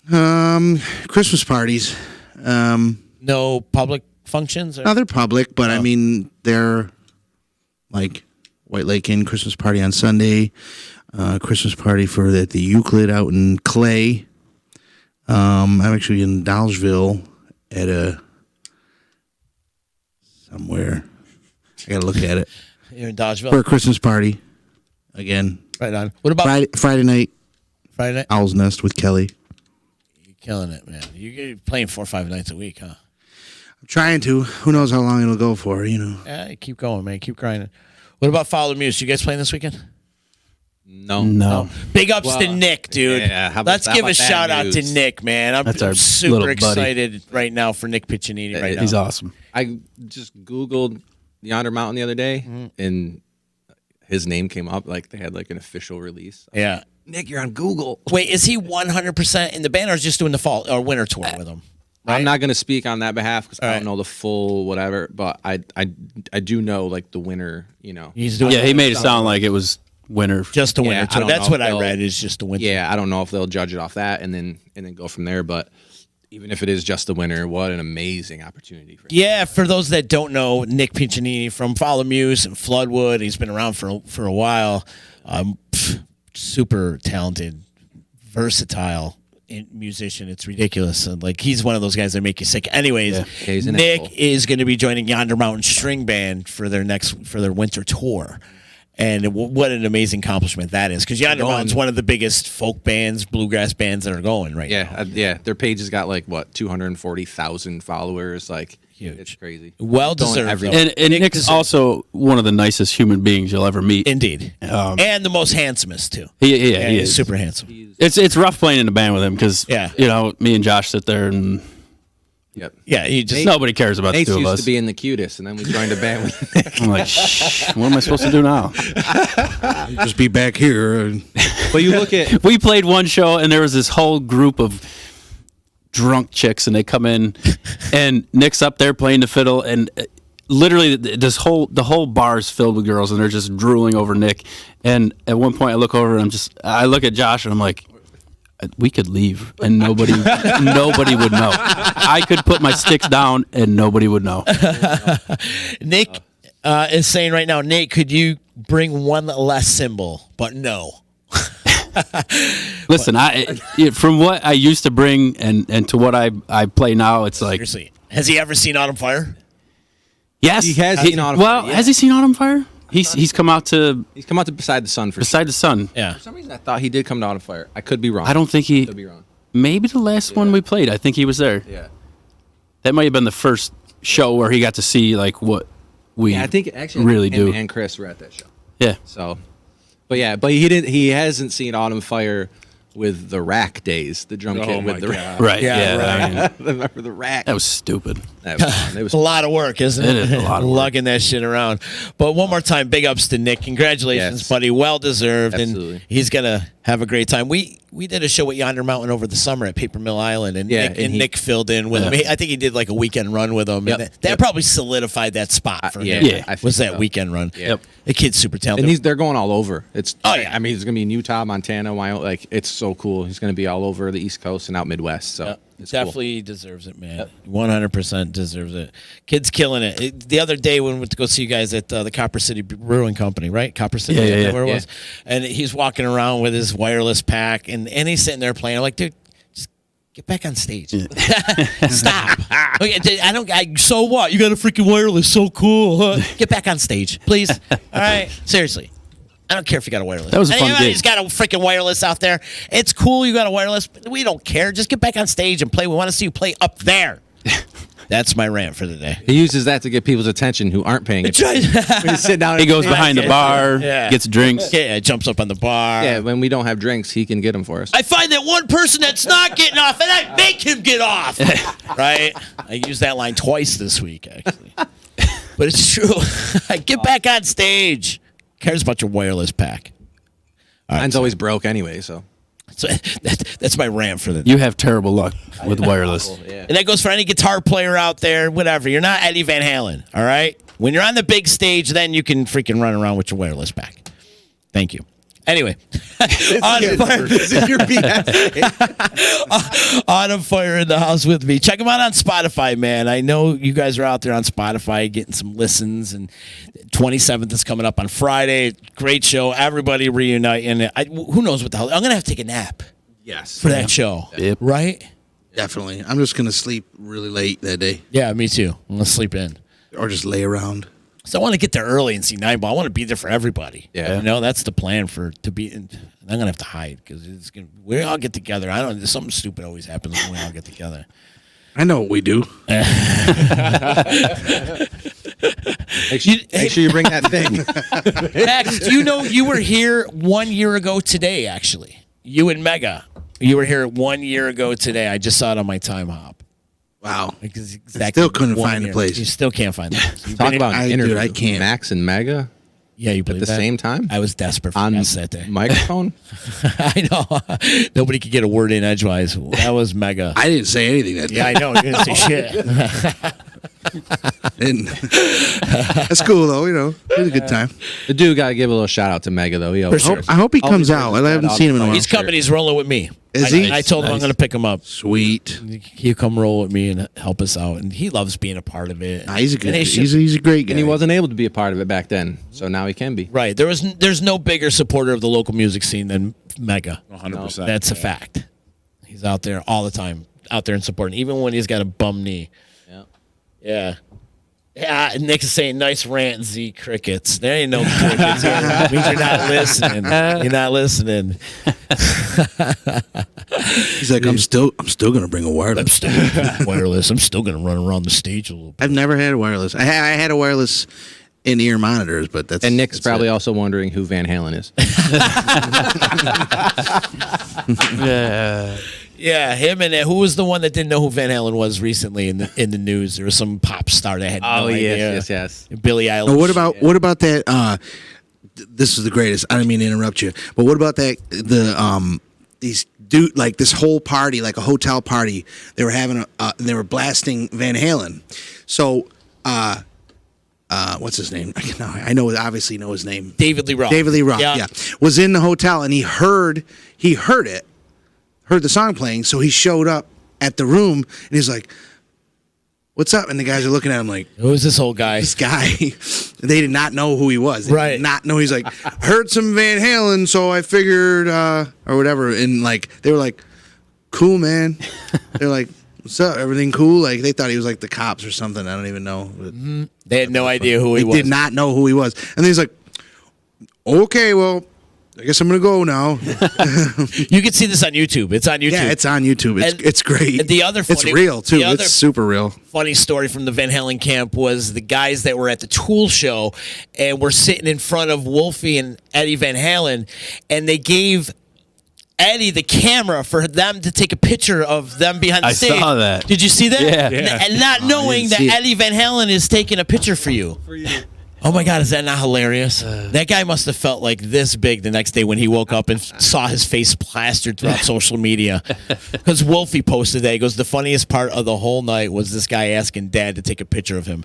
Christmas parties. No public functions. Or? No, they're public, but I Oh. mean, they're like White Lake Inn Christmas party on Sunday, Christmas party for the Euclid out in Clay, I'm actually in Dolgeville at somewhere. I gotta look at it You're in Dodgeville. for a Christmas party. Again, Right on. What about Friday night, Friday night? Owl's Nest with Kelly. You're killing it, man. You're playing 4 or 5 nights a week, huh? I'm trying to. Who knows how long it'll go for? You know. Yeah, keep going, man. Keep grinding. What about Follow the Muse? You guys playing this weekend? No. Big ups to Nick, dude. yeah, how about- Let's how give a about that shout out to news? Nick, man. I'm That's our super little buddy. excited right now for Nick Piccinini right now. He's awesome. I just Googled Yonder Mountain the other day, and his name came up. Like they had like an official release. Yeah. Nick, you're on Google. Wait, is he 100% in the band or is just doing the fall or winter tour with him? I'm not going to speak on that behalf because I All don't right. know the full whatever, but I do know like the winner. You know. He's doing Yeah, he made it sound like it was winter. just the winter Yeah, I tour. don't That's know what if I they'll- read is just the winter. Yeah, I don't know if they'll judge it off that and then go from there. But even if it is just the winner, what an amazing opportunity for him. Yeah, for those that don't know, Nick Piccinini from Follow Muse and Floodwood. He's been around for a while. Super talented, versatile musician. It's ridiculous. And, like he's one of those guys that make you sick. Anyways, he's an Nick asshole. is going to be joining Yonder Mountain String Band for their winter tour. And what an amazing accomplishment that is, because Yonder Going- Mountain's one of the biggest folk bands, bluegrass bands that are going right now. Yeah, their page has got like what 240,000 followers. Like Huge. it's crazy. Well Going deserved. every- though. And Nick's deserves- also one of the nicest human beings you'll ever meet. Indeed. And the most handsomest, too. He Yeah, he he's is. super handsome. It's rough playing in the band with him because Yeah. me and Josh sit there and Yep. Yeah, he just nobody cares about Nate's the two of used us. to being the cutest, and then we joined a band with Nick. I'm like, shh, what am I supposed to do now? Just be back here. But you look at We played one show and there was this whole group of drunk chicks and they come in and Nick's up there playing the fiddle and literally the whole bar's filled with girls and they're just drooling over Nick. And at one point I look over and I look at Josh and I'm like, we could leave and nobody would know. I could put my sticks down and nobody would know. Nick is saying right now, Nate, could you bring one less symbol? But no. Listen, from what I used to bring and to what I play now, it's like Seriously. Has he ever seen Autumn Fire? yes, He has seen Autumn Well, Fire, yeah. has he seen Autumn Fire? He's come out to he's come out to Beside the Sun for Beside the Sun. Yeah. For some reason, I thought he did come to Autumn Fire. I could be wrong. I don't think he. Could be wrong. Maybe the last one we played. I think he was there. Yeah. That might have been the first show where he got to see like what we Yeah, I think actually really him do. and Chris were at that show. Yeah. So, but he didn't. He hasn't seen Autumn Fire with the Rack days, the drum kit with the Rack. Right. Yeah, Yeah. right. I mean, Remember the Rack? that was stupid. That was fun. It was It's a lot of work, isn't it? It is a lot of work. Lugging that shit around. But one more time, big ups to Nick. Congratulations, Yes. buddy. Well deserved. Absolutely. And he's going to have a great time. We did a show at Yonder Mountain over the summer at Paper Mill Island, and Yeah, Nick, and he- Nick filled in with him. I think he did like a weekend run with him. Yep, And that yep. probably solidified that spot for yeah, him. Yeah. I think Was that so. weekend run. Yep. The kid's super talented. And they're going all over. It's Oh, yeah. I mean, it's gonna be in Utah, Montana, Wyoming. Like it's so cool. He's gonna be all over the East Coast and out Midwest. So it's cool. Definitely deserves it, man. 100% deserves it. Kid's killing it. The other day when we went to go see you guys at the Copper City Brewing Company, right? Copper City, Yeah, is that yeah. where it Yeah. was. And he's walking around with his wireless pack, and he's sitting there playing. I'm like, dude, just get back on stage. Stop. Okay, so what? You got a freaking wireless. So cool. Huh? Get back on stage, please. All right. Seriously. I don't care if you got a wireless. That was a fun Anybody's gig. got a freaking wireless out there. It's cool you got a wireless, but we don't care. Just get back on stage and play. We want to see you play up there. That's my rant for the day. He uses that to get people's attention who aren't paying attention. When you sit down, He goes behind the bar, Yeah. gets drinks. Yeah, jumps up on the bar. Yeah, when we don't have drinks, he can get them for us. I find that one person that's not getting off, and I make him get off. Right? I used that line twice this week, actually. But it's true. Get back on stage. Cares about your wireless pack. Mine's always broke anyway, so. So that's my rant for the day. You have terrible luck with wireless. Yeah. And that goes for any guitar player out there, whatever. You're not Eddie Van Halen, all right? When you're on the big stage, then you can freaking run around with your wireless pack. Thank you. Anyway, Autumn Fire. Autumn Fire in the house with me. Check them out on Spotify, man. I know you guys are out there on Spotify getting some listens, and 27th is coming up on Friday. Great show. Everybody reuniting. Who knows what the hell? I'm going to have to take a nap. Yes. for that show. Yep. Right? Definitely. I'm just gonna sleep really late that day, Yeah, me too. I'm gonna sleep in. or just lay around. So I want to get there early and see Nine Ball. I want to be there for everybody. Yeah. You know, that's the plan to be. And I'm gonna have to hide because we all get together. Something stupid always happens when we all get together. I know what we do. Make sure you bring that thing. Max, do you know you were here 1 year ago today? Actually, you and Mega, you were here 1 year ago today. I just saw it on my time hop. Wow. Exactly. Still couldn't 1 find the year. place. You still can't find the place. You've Talk been- about an dude, interview. I can't. Max and Mega yeah, you at believe the that? same time I was desperate for on guests that day. microphone. I know. Nobody could get a word in edgewise. That was Mega. I didn't say anything that day. Yeah, I know. You didn't say shit. And that's cool though. You know, it was a good time. The dude got to give a little shout out to Mega though. He always sure. I hope he Always comes out. brings I that haven't out seen him in a front. while. He's coming. He's rolling with me. Is he? I told him I'm going to pick him up. Sweet. He'll come roll with me and help us out. And he loves being a part of it. Nah, he's a good. And they should- He's a great guy. and he wasn't able to be a part of it back then, so now he can be. right. There's no bigger supporter of the local music scene than Mega. 100%. That's a fact. He's out there all the time, out there and supporting, even when he's got a bum knee. Yeah. Yeah. Yeah, Nick is saying nice rant, Z crickets. There ain't no crickets here. It means you're not listening. You're not listening. He's like, I'm still gonna bring a I'm wireless. still wireless. I'm still gonna run around the stage a little bit. I've never had a wireless. I had a wireless in-ear monitors, but that's And Nick's that's probably it. also wondering who Van Halen is. Yeah, him and who was the one that didn't know who Van Halen was recently in the news? There was some pop star that had no idea. yes. Billie Eilish. But what about that? This is the greatest. I didn't mean to interrupt you, but what about that? These dude, like this whole party, like a hotel party. They were having they were blasting Van Halen. So, what's his name? I know, obviously know his name. David Lee Roth. David Lee Roth, yeah, was in the hotel and he heard the song playing. So he showed up at the room and he's like, "What's up?" And the guys are looking at him like, Who is this old guy? this guy. They did not know who he was. They Right. did not know. He's like, heard some Van Halen, so I figured, or whatever. And like, they were like, cool, man. They're like, what's up? Everything cool? Like, they thought he was like the cops or something. I don't even know. But They had no idea who he they was. did not know who he was. And he's like, okay, well, I guess I'm going to go now. You can see this on YouTube. It's on YouTube. Yeah, it's on YouTube. And- It's great. and the other it's funny- real, too. the other- It's super real. Funny story from the Van Halen camp was the guys that were at the Tool show and were sitting in front of Wolfie and Eddie Van Halen, and they gave Eddie the camera for them to take a picture of them behind the I stage. saw that. Did you see that? Yeah. And not knowing that see it. Eddie Van Halen is taking a picture for you. Oh my God, is that not hilarious? That guy must have felt like this big the next day when he woke up and saw his face plastered throughout social media. Because Wolfie posted that. He goes, the funniest part of the whole night was this guy asking Dad to take a picture of him.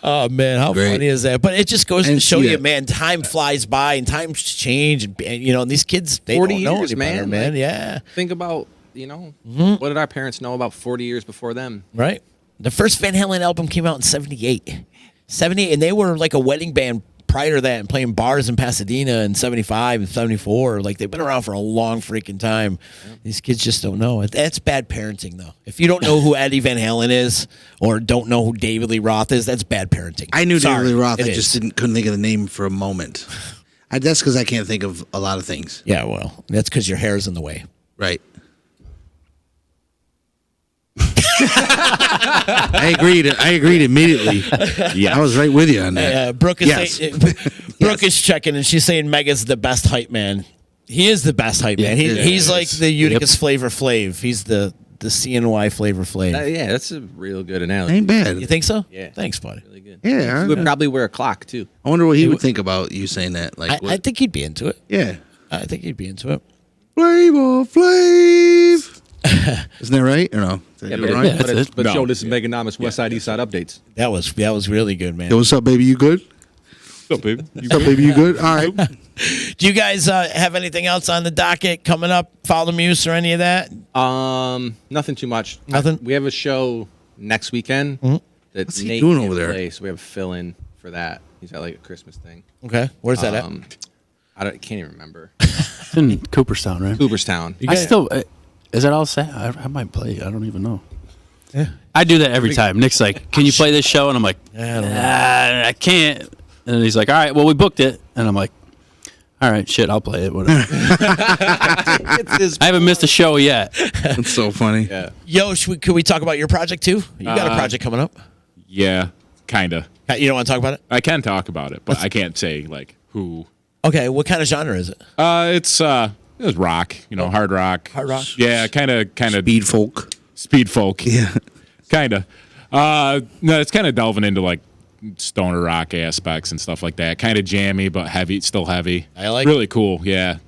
Oh, man, how Great. funny is that? But it just goes to And show yeah. you, man, time flies by and times change. And you know, and these kids, they 40 don't know years, any better, man. man. Like- Yeah, Think about, what did our parents know about 40 years before them? right? The first Van Halen album came out in 78. 78, and they were like a wedding band prior to that and playing bars in Pasadena in 75 and 74. Like, they've been around for a long freaking time. These kids just don't know. That's bad parenting, though. If you don't know who Eddie Van Halen is or don't know who David Lee Roth is, that's bad parenting. I knew Sorry, David Lee Roth. it I just is. couldn't think of the name for a moment. That's because I can't think of a lot of things. Yeah, well, that's because your hair's in the way. Right. I agreed immediately. Yeah. I was right with you on that. Brooke is Yes. saying, Brooke is checking, and she's saying Mega's the best hype man. He is the best hype man. Yeah, He's like the Eutychus Flavor Flav. He's the CNY Flavor Flav. Yeah, that's a real good analogy. Ain't bad. You think so? Yeah. Thanks, buddy. Really good. Yeah. He would probably wear a clock too. I wonder what he would think about you saying that. Like, I think he'd be into it. yeah. I think he'd be into it. Flavor Flav. Isn't that right or no? Did I Yeah, do but, it right? that's it. but No. show this is Meganomics West Side East Side updates. That was really good, man. Yo, what's up, baby? You good? What's up, baby? What's up, baby? You good? All right. Do you guys have anything else on the docket coming up? Follow the Muse or any of that? Nothing too much. Nothing? We have a show next weekend that What's he Nate doing can't over there? play, so we have a fill in for that. He's got like a Christmas thing. Okay, where's that at? Can't even remember. It's in Cooperstown, right? Cooperstown. I still is that all set? I might play. I don't even know. Yeah, I do that every time. Nick's like, "Can you play this show?" And I'm like, "I can't." And then he's like, "All right, well, we booked it." And I'm like, "All right, shit, I'll play it." Whatever. I haven't missed a show yet. That's so funny. Yeah. Yo, could we talk about your project too? You got a project coming up. Yeah, kind of. You don't want to talk about it? I can talk about it, but I can't say like who. Okay, what kind of genre is it? It's rock, hard rock. Hard rock? Yeah, kind of Speed folk. speed folk. Yeah. Kind of. No, it's kind of delving into like stoner rock aspects and stuff like that. Kind of jammy, but heavy, still heavy. I like really cool. Yeah,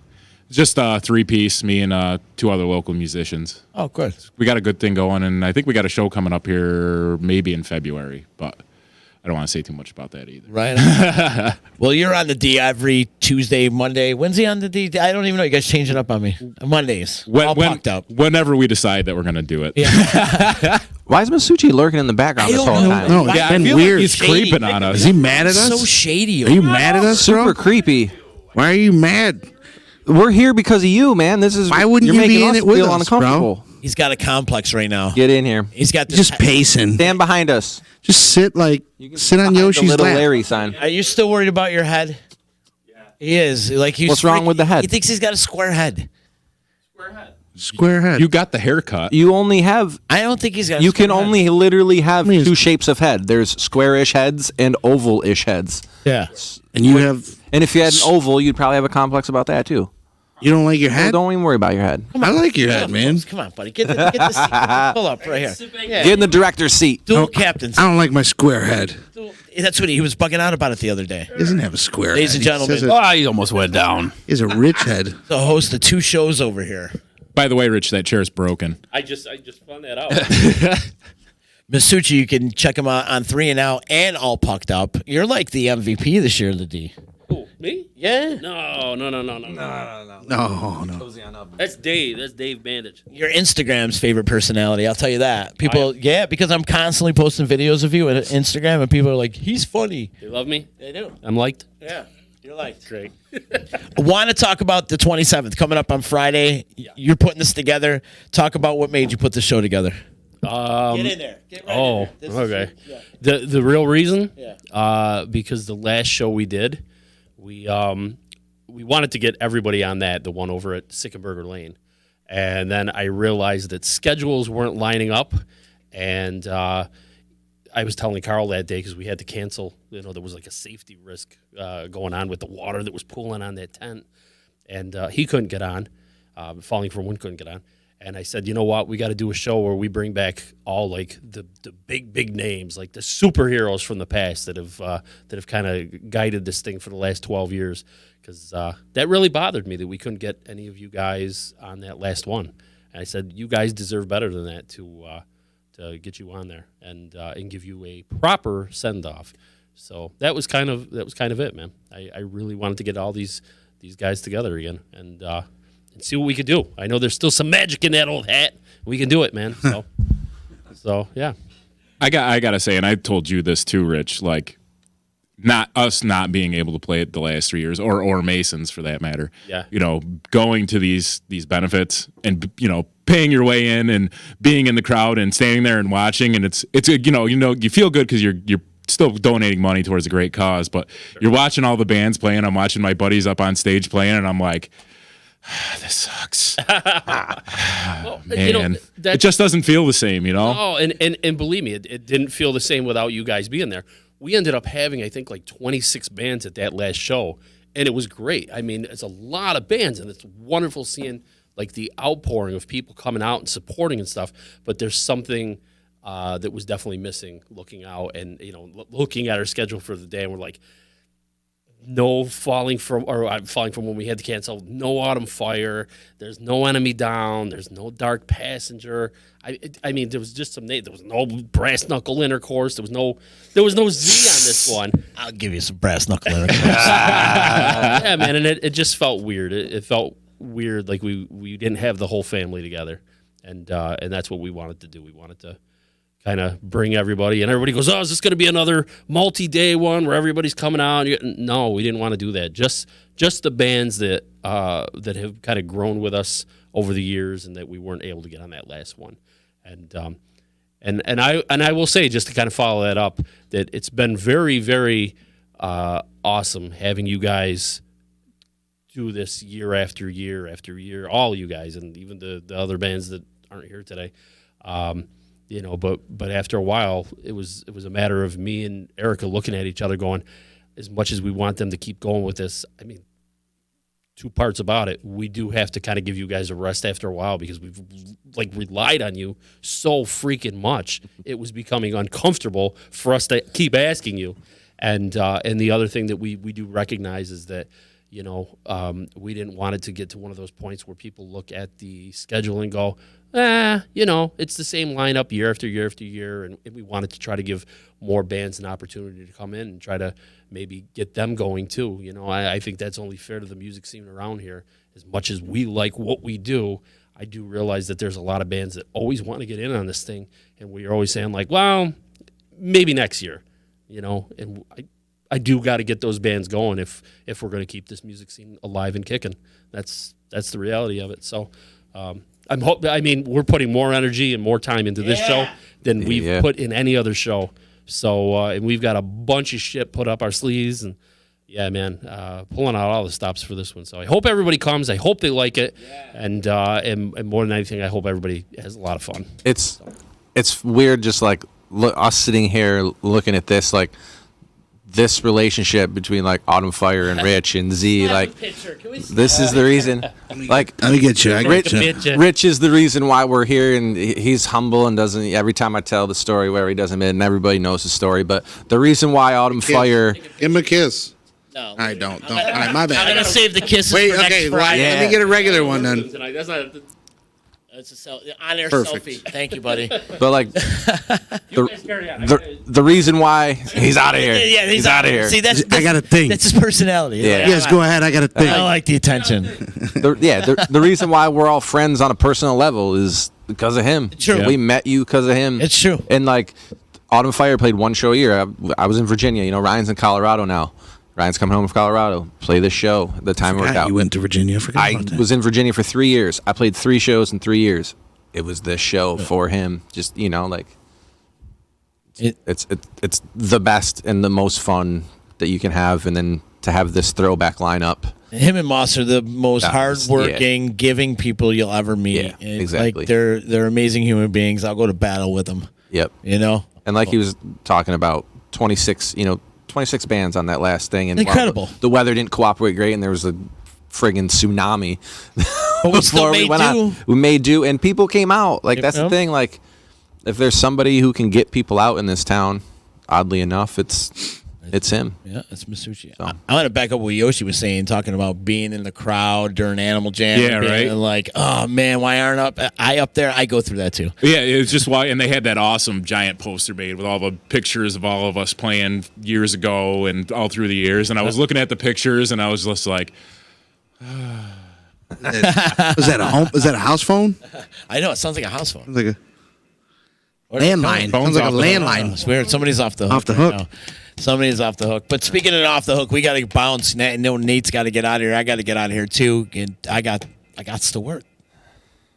just a 3-piece. Me and 2 other local musicians. Oh, good. We got a good thing going, and I think we got a show coming up here maybe in February, but I don't want to say too much about that either. Right. Well, you're on the D every Tuesday, Monday. When's he on the D? I don't even know. You guys changing up on me. Mondays. All pucked up. Whenever we decide that we're going to do it. Yeah. Why is Masucci lurking in the background I this don't whole know. time? No, Right. it's I been feel weird. like he's Shady. creeping on us. Is he mad at us? So shady. Are you mad at us, Super bro? creepy. Why are you mad? We're here because of you, man. This is Why wouldn't you're you making be in us it with feel us, uncomfortable. He's got a complex right now. Get in here. He's got this. Just pacing. Stand behind us. Just sit like sit on Behind the Yoshi's little lap. Larry sign. Are you still worried about your head? Yeah. He is. Like he's What's wrong with the head? He thinks he's got a square head. Square head. Square head. You got the haircut. You only have. I don't think he's got. A You square can head. only literally have mean, two shapes of head. There's squarish heads and oval-ish heads. Yeah. and you have And if you had an oval, you'd probably have a complex about that too. you don't like your So head? don't even worry about your head. I like your head, man. Come on, buddy. Get the seat. Pull up right here. Sit back. Yeah. Get in the director's seat. Dual captains. I don't like my square head. That's what he was bugging out about it the other day. He doesn't have a square Ladies head. and He gentlemen. says Oh, he almost went down. he has a rich head. The host of 2 shows over here. By the way, Rich, that chair's broken. I just found that out. Masucci, you can check him out on 3 and Out and All Pucked Up. You're like the MVP this year of the D. Who, me? Yeah. No. No, no. That's Dave. That's Dave Bandage. You're Instagram's favorite personality. I'll tell you that. People, yeah, because I'm constantly posting videos of you on Instagram, and people are like, "He's funny." They love me. They do. I'm liked. Yeah, you're like Great. Want to talk about the 27th coming up on Friday? You're putting this together. Talk about what made you put the show together. Get in there. Get right in there. This is okay. your- yeah. The real reason, Yeah. because the last show we did, we wanted to get everybody on that, the one over at Sickenburger Lane, and then I realized that schedules weren't lining up, and I was telling Carl that day because we had to cancel. There was like a safety risk going on with the water that was pooling on that tent, and he couldn't get on. Falling from Wind couldn't get on. And I said, you know what? We got to do a show where we bring back all like the big names, like the superheroes from the past that have kind of guided this thing for the last 12 years. Because that really bothered me that we couldn't get any of you guys on that last one. And I said, you guys deserve better than that to get you on there and give you a proper send off. So that was kind of it, man. I really wanted to get all these guys together again and see what we could do. I know there's still some magic in that old hat. We can do it, man. So yeah. I gotta say, and I told you this too, Rich. Like, not being able to play it the last 3 years, or Masons for that matter. Yeah. Going to these benefits and paying your way in and being in the crowd and standing there and watching, and it's you feel good because you're still donating money towards a great cause, but you're watching all the bands playing. I'm watching my buddies up on stage playing, and I'm like, this sucks. Well, Man, it just doesn't feel the same, Oh, and believe me, it didn't feel the same without you guys being there. We ended up having, I think, like 26 bands at that last show, and it was great. I mean, it's a lot of bands, and it's wonderful seeing like the outpouring of people coming out and supporting and stuff. But there's something that was definitely missing looking out and looking at our schedule for the day, and we're like, no falling from when we had to cancel. No Autumn Fire. There's no Enemy Down. There's no Dark Passenger. I mean, there was just there was no Brass Knuckle Intercourse. There was no Z on this one. I'll give you some brass knuckle. Yeah, man, and it just felt weird. It felt weird, like we didn't have the whole family together, and that's what we wanted to do. We wanted to kind of bring everybody, and everybody goes, "Oh, is this going to be another multi-day one where everybody's coming out?" No, we didn't want to do that. Just the bands that that have kind of grown with us over the years, and that we weren't able to get on that last one. And I will say, just to kind of follow that up, that it's been very, very awesome having you guys do this year after year after year, all you guys, and even the other bands that aren't here today. But after a while, it was a matter of me and Erica looking at each other going, as much as we want them to keep going with this, I mean, two parts about it. We do have to kind of give you guys a rest after a while because we've relied on you so freaking much. It was becoming uncomfortable for us to keep asking you. And the other thing that we do recognize is that, we didn't want it to get to one of those points where people look at the schedule and go, it's the same lineup year after year after year. And we wanted to try to give more bands an opportunity to come in and try to maybe get them going too. I think that's only fair to the music scene around here. As much as we like what we do, I do realize that there's a lot of bands that always want to get in on this thing. And we are always saying like, well, maybe next year, and I do got to get those bands going if we're going to keep this music scene alive and kicking. That's the reality of it. So we're putting more energy and more time into this show than we've put in any other show. So and we've got a bunch of shit put up our sleeves, and pulling out all the stops for this one. So I hope everybody comes. I hope they like it, and more than anything, I hope everybody has a lot of fun. It's weird, just like us sitting here looking at this, like this relationship between like Autumn Fire and Rich and Z, like this is the reason. Like, let me get you. Rich is the reason why we're here, and he's humble and doesn't. Every time I tell the story where he doesn't admit, and everybody knows the story, but the reason why Autumn Fire, give him a kiss. No, I don't. All right, my bad. I'm gonna save the kisses. Wait, for okay. next Friday. Let me get a regular one then. It's a on-air Perfect. selfie. Thank you, buddy. but like the reason why he's out of here. Yeah, he's out of here. See, that's I got a thing. That's his personality. Yeah. Yes, go ahead. I got a thing. I like the attention. The reason why we're all friends on a personal level is because of him. It's true. We met you because of him. It's true. And like, Autumn Fire played one show a year. I was in Virginia. Ryan's in Colorado now. Ryan's coming home from Colorado. Play this show. The time worked out. You went to Virginia. I was in Virginia for 3 years. I played 3 shows in 3 years. It was this show for him. Just it's the best and the most fun that you can have, and then to have this throwback lineup. Him and Moss are the most hardworking, giving people you'll ever meet. Yeah, And, exactly. Like they're amazing human beings. I'll go to battle with them. Yep. And like he was talking about, 26 bands on that last thing, and incredible. The weather didn't cooperate great, and there was a friggin' tsunami. But we still made do. We made do, and people came out. Like, that's the thing. Like, if there's somebody who can get people out in this town, oddly enough, it's him. Yeah, it's Masucci. So. I want to back up what Yoshi was saying, talking about being in the crowd during Animal Jam. Yeah, right. And like, oh man, why aren't I up there? I go through that too. Yeah, it was just why, and they had that awesome giant poster made with all the pictures of all of us playing years ago and all through the years. And I was looking at the pictures, and I was just like, Was that a home? Was that a house phone? I know it sounds like a house phone. Like a landline. Phone's Sounds like a off the hook. landline. It's weird. Somebody's off the hook. Off the right hook. now. Somebody's off the hook. But speaking of off the hook, we got to bounce. No, Nate's got to get out of here. I got to get out of here too. And I got to work.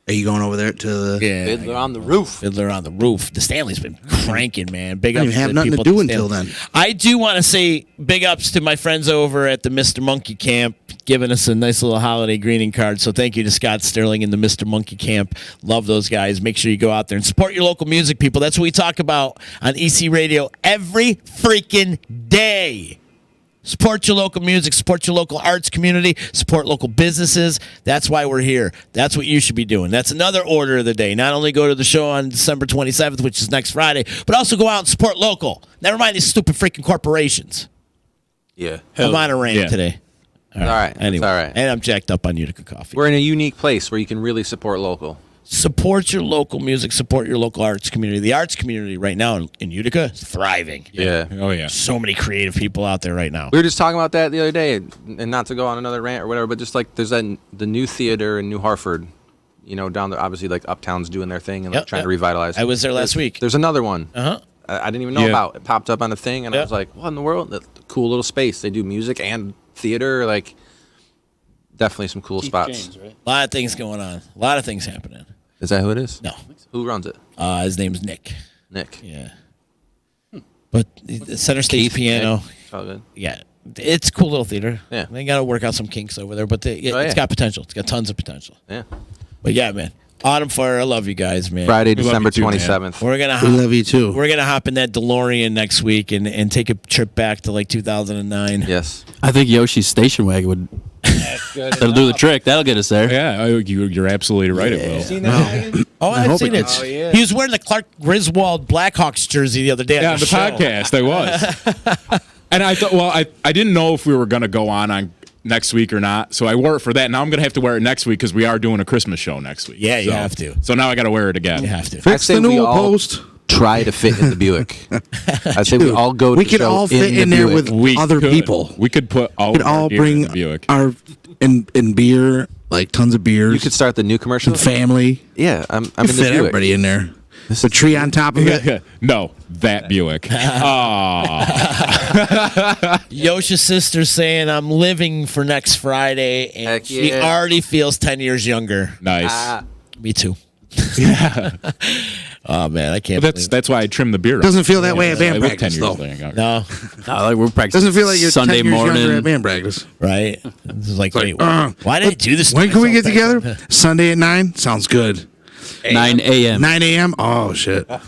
Are you going over there to the? Yeah. Fiddler on the Roof. Fiddler on the Roof. The Stanley's been cranking, man. Big I ups didn't have to the nothing to people do at the until Stanley. then. I do want to say big ups to my friends over at the Mr. Monkey Camp, giving us a nice little holiday greeting card. So thank you to Scott Sterling and the Mr. Monkey Camp. Love those guys. Make sure you go out there and support your local music, people. That's what we talk about on EC Radio every freaking day. Support your local music, support your local arts community, support local businesses. That's why we're here. That's what you should be doing. That's another order of the day. Not only go to the show on December 27th, which is next Friday, but also go out and support local. Never mind these stupid freaking corporations. Yeah. I'm on a rant today. All right. Anyway, It's all right. and I'm jacked up on Utica coffee. We're in a unique place where you can really support local. Support your local music, support your local arts community. The arts community right now in Utica is thriving. Yeah. oh yeah. So many creative people out there right now. We were just talking about that the other day, and not to go on another rant or whatever, but just like there's the new theater in New Hartford, down there, obviously like Uptown's doing their thing and like, Yep, trying yep. to revitalize. I was there last week. There's another one. Uh-huh. I didn't even know Yeah. about. It popped up on a thing, and I Yep. was like, "What in the world?" That cool little space. They do music and theater. Like, definitely some cool spots. A lot of things going on. A lot of things happening. Is that who it is? No. Who runs it? His name's Nick. Nick. Yeah. But the center stage Keith, piano. Nick. It's all good. Yeah. It's a cool little theater. Yeah. They got to work out some kinks over there, but Oh, it's yeah. got potential. It's got tons of potential. Yeah. But yeah, man. Autumn Fire, I love you guys, man. Friday, We love December you too, man. 27th. We're gonna We hop, love you too. we're gonna hop in that DeLorean next week and take a trip back to like 2009. Yes. I think Yoshi's station wagon would. That'll do the trick. That'll get us there. Yeah, you're absolutely right. It will. Oh, I've hope seen it it. does. Oh, yeah. He was wearing the Clark Griswold Blackhawks jersey the other day. Yeah, on on the show. podcast, I was. And I thought, well, I didn't know if we were going to go on next week or not, so I wore it for that. Now I'm going to have to wear it next week because we are doing a Christmas show next week. Yeah, you So- have to. So now I got to wear it again. You have to. I Fix say the we new all post. try to fit in the Buick. I say we all go to We the could show all fit the in there Buick. with other could. people. We could put all We could of our all gear in bring the Buick. our and beer, like tons of beers. You could start the new commercial. and family. Yeah, I'm You in the fit Buick. everybody in there. The tree on top of it. No, that Buick. Yosha's sister saying I'm living for next Friday, and Heck she yeah. already feels 10 years younger. Nice. Me too. Yeah. Oh man, I can't. But believe that's why I trimmed the beard. Doesn't feel that way at I band look 10 practice, years though. younger. No, Like we're practicing. Doesn't feel like you're Sunday 10 years younger morning. at band practice. right? This is like, wait, like, why did I do this? to When can we get myself back together? then? Sunday at 9? Sounds good. 9 a.m. 9 a.m.? Oh, shit. Yeah,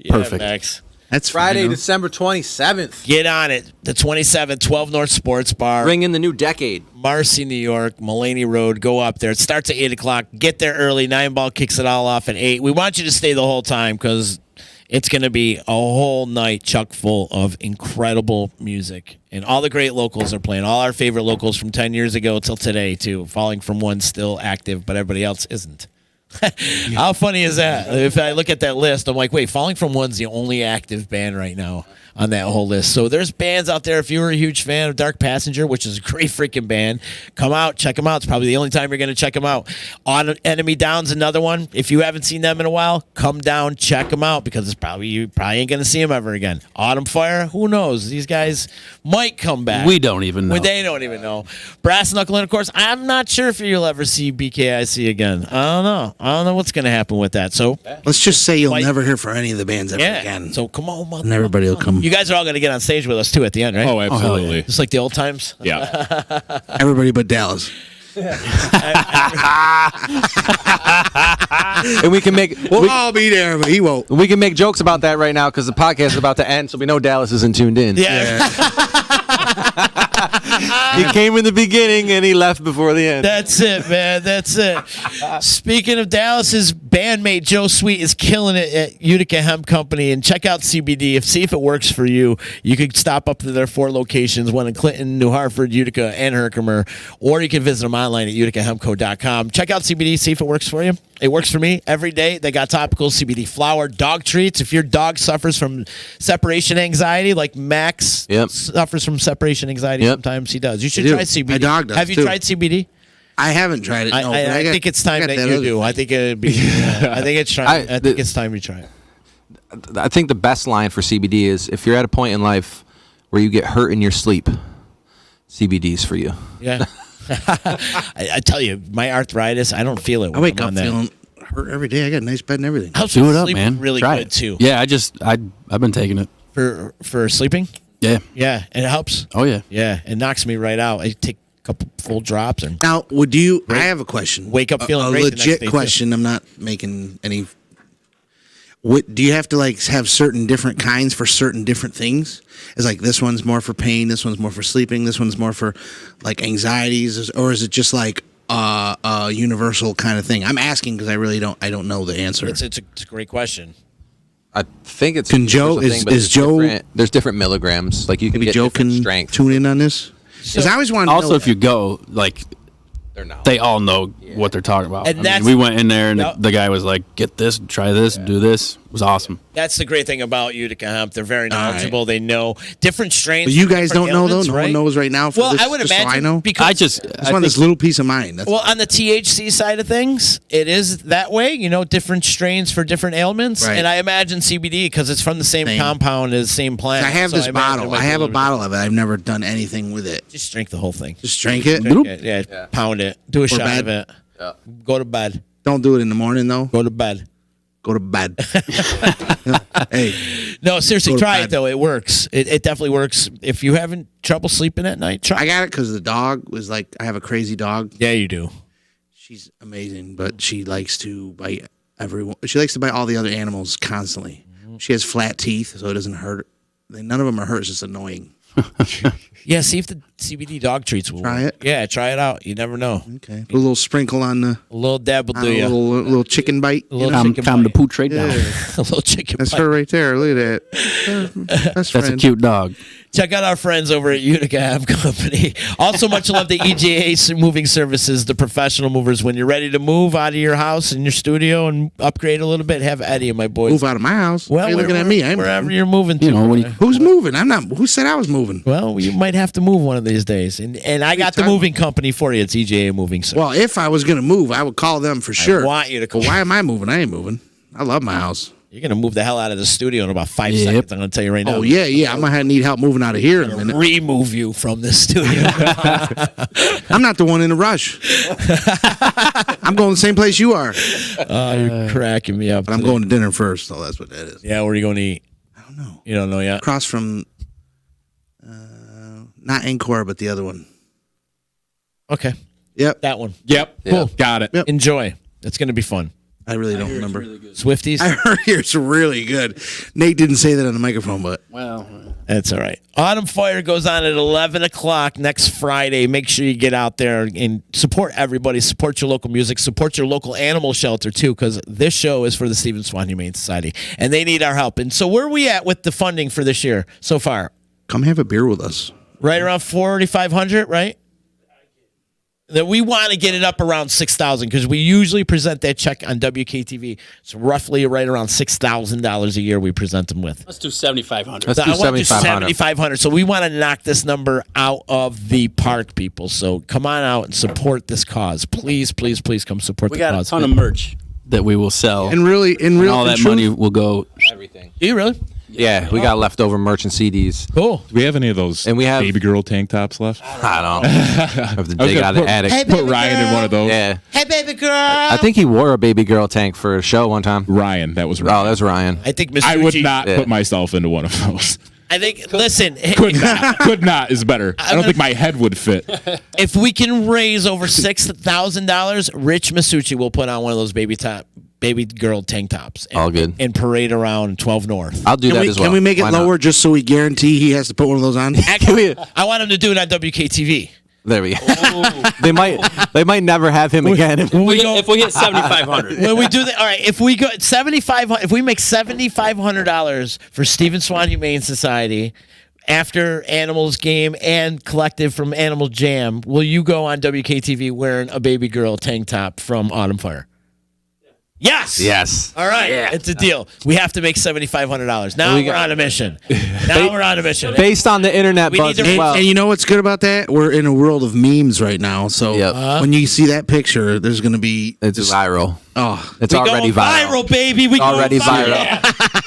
Perfect. Max. That's Friday, fine, December 27th. Get on it. The 27th, 12 North Sports Bar, Bring in the new decade. Marcy, New York, Mulaney Road. Go up there. It starts at 8 o'clock. Get there early. 9 Ball kicks it all off at 8. We want you to stay the whole time because it's going to be a whole night chock full of incredible music. And all the great locals are playing. All our favorite locals from 10 years ago till today, too. Falling from One still active, but everybody else isn't. How funny is that? If I look at that list, I'm like, wait, Falling From One's the only active band right now on that whole list. So there's bands out there. If you were a huge fan of Dark Passenger, which is a great freaking band, come out, check them out. It's probably the only time you're going to check them out. On Enemy Down's another one. If you haven't seen them in a while, come down, check them out because you probably ain't going to see them ever again. Autumn Fire, who knows? These guys might come back. We don't even know. Well, they don't even know. Brass Knuckle, and of course, I'm not sure if you'll ever see BKIC again. I don't know. I don't know what's going to happen with that. So, Let's just say you'll Like- never hear from any of the bands ever yeah. again. So come on, mother- And everybody will come. You guys are all going to get on stage with us too at the end, right? Oh, absolutely. Just like the old times. Yeah. Everybody but Dallas. And we can make We'll all be there, but he won't. we can make jokes about that right now because the podcast is about to end, so we know Dallas isn't tuned in. Yeah, He came in the beginning and he left before the end. that's it, man. That's it. Speaking of Dallas's bandmate Joe Sweet is killing it at Utica Hemp Company, and check out CBD. See if it works for you. You could stop up to their 4 locations: one in Clinton, New Hartford, Utica, and Herkimer, or you can visit them online at uticahempco.com. Check out CBD. See if it works for you. It works for me every day. They got topical CBD flower, dog treats. If your dog suffers from separation anxiety, like Max Yep. suffers from separation anxiety, Yep. sometimes he does. You should I do. try CBD. My dog does, Have you too. tried CBD? I haven't tried it. No, but I got- think it's time I that got you other do. I stuff. think it'd be. I think it's time. I think it's time you try it. I think the best line for CBD is if you're at a point in life where you get hurt in your sleep, CBD's for you. Yeah. I tell you, my arthritis, I don't feel it. I When wake I'm up on that. feeling hurt every day. I got a nice bed and everything. Helps Do with it up, sleep man. Really Try good it. too. Yeah, I've been taking it. For sleeping. Yeah. Yeah, and it helps. Oh yeah. Yeah, it knocks me right out. I take a couple full drops and Now, would you? I have a question. Wake up feeling a great the next legit day, too. question. I'm not making any. What do you have to like have certain different kinds for certain different things? It's like this one's more for pain, this one's more for sleeping, this one's more for like anxieties, or is it just like a universal kind of thing? I'm asking because I really don't. I don't know the answer. it's a great question. I think it's Can Joe- a thing, but is there's Joe- there's different milligrams. Like you can Maybe get Joe different can strength. tune in on this. Because I always wanted to Also, know if you go, like, They're not. they all know what they're talking about. And I that's- mean, we went in there and Yep. the guy was like, "Get this, try this, do this." was awesome. That's the great thing about Utica Hemp. They're very right. knowledgeable. They know different strains. But you for guys different don't know though. ailments, No right? one knows right now. For Well, this, I would just so imagine I know. because I just want this little peace of mind. That's well, on the THC side of things, it is that way. You know, different strains for different ailments, Right. and I imagine CBD because it's from the same compound as same plant. I have so this imagine it bottle. might I be have a little bit bottle of it. I've never done anything with it. Just drink the whole thing. Just drink it. Yeah, pound it. Do a shot bed. of it. Go to bed. Don't do it in the morning though. Go to bed. Go to bed. Hey, No, seriously, Go to try bed. it though. It works. It definitely works. If you having trouble sleeping at night, try. I got it because the dog was like, I have a crazy dog. Yeah, you do. She's amazing, but she likes to bite everyone. She likes to bite all the other animals constantly. She has flat teeth, so it doesn't hurt. None of them are hurt. It's just annoying. Yeah, see if the CBD dog treats will Try work. it? Yeah, try it out. You never know. Okay. Put a little sprinkle on the A little dab will on do a you. little chicken bite. A little Time, chicken time to bite. pooch right now. A little chicken That's bite. her right there. Look at that. Best That's a friend. cute dog. Check out our friends over at Utica Hemp Company. Also, much love to EJA Moving Services, the professional movers. When you're ready to move out of your house and your studio and upgrade a little bit, have Eddie and my boys. Move out of my house. Well, Why are you looking at me? I'm wherever you're moving to. You know, when you, Who's moving? I'm not. Who said I was moving? Well, you might have to move one of these days, and I got the talking moving company for you. It's EJA Moving Services. Well, if I was gonna move, I would call them for sure. want you to call. But why am I moving? I ain't moving. I love my house. You're gonna move the hell out of the studio in about 5 Yep. seconds. I'm gonna tell you right now. Oh yeah. I might need help moving out of here in a minute. Remove you from the studio. I'm not the one in a rush. I'm going the same place you are, Oh, you're cracking me up. but I'm today. going to dinner first. So that's what that is. Yeah, where are you going to eat? I don't know. You don't know yet. Across from, not Encore, but the other one. Okay, Yep. that one. Yep. Cool. Got it. Yep. Enjoy. It's gonna be fun. I really don't remember. Swifties. I heard it's really good. Nate didn't say that on the microphone, but well, That's all right. Autumn Fire goes on at 11 o'clock next Friday. Make sure you get out there and support everybody. Support your local music. Support your local animal shelter, too, because this show is for the Stephen Swan Humane Society, and they need our help. And so where are we at with the funding for this year so far? come have a beer with us. Right around 4,500, right? That we want to get it up around 6,000 because we usually present that check on WKTV. It's roughly right around $6,000 a year we present them with. let's do 7,500. Let's So do I want to do 7,500. 7,500. So we want to knock this number out of the park, people. So come on out and support this cause. Please, please, please come support We the got a cause. ton of merch that we will sell, And really, in real, all in that truth, money will go. Everything. Do you really? Yeah, we got leftover merch and CDs. Cool. Do we have any of those And we have- baby girl tank tops left? I don't know. I have to I was dig gonna out of the put- attic. Hey, Put baby Ryan in girl. one of those. Yeah. Hey, baby girl. I think he wore a baby girl tank for a show one time. Ryan, that was Oh, Ryan. that's Ryan. I think Mr. I would Uchi- not Yeah. put myself into one of those. I think, listen, Could not. Could not is better. I don't think my head would fit. if we can raise over $6,000, Rich Masucci will put on one of those baby girl tank tops. And, All good. And parade around 12 North. I'll do can that we, as well. can we make it Why not? lower just so we guarantee he has to put one of those on? Actually, I want him to do it on WKTV. There we go. they might never have him again. When we go, If we hit 7,500, when we do that, all right. If we go $7,500, if we make $7,500 for Stephen Swan Humane Society after Animals Game and Collective from Animal Jam, will you go on WKTV wearing a baby girl tank top from Autumn Fire? Yes. Yes. All right. It's a deal. We have to make $7,500. Now We we're got- on a mission. Now we're on a mission. Based on the internet We buzz need to- as well. And you know what's good about that? We're in a world of memes right now. So Yep. when you see that picture, there's going to be It's just, viral. oh, It's We already going viral. baby. We Already going viral. Yeah.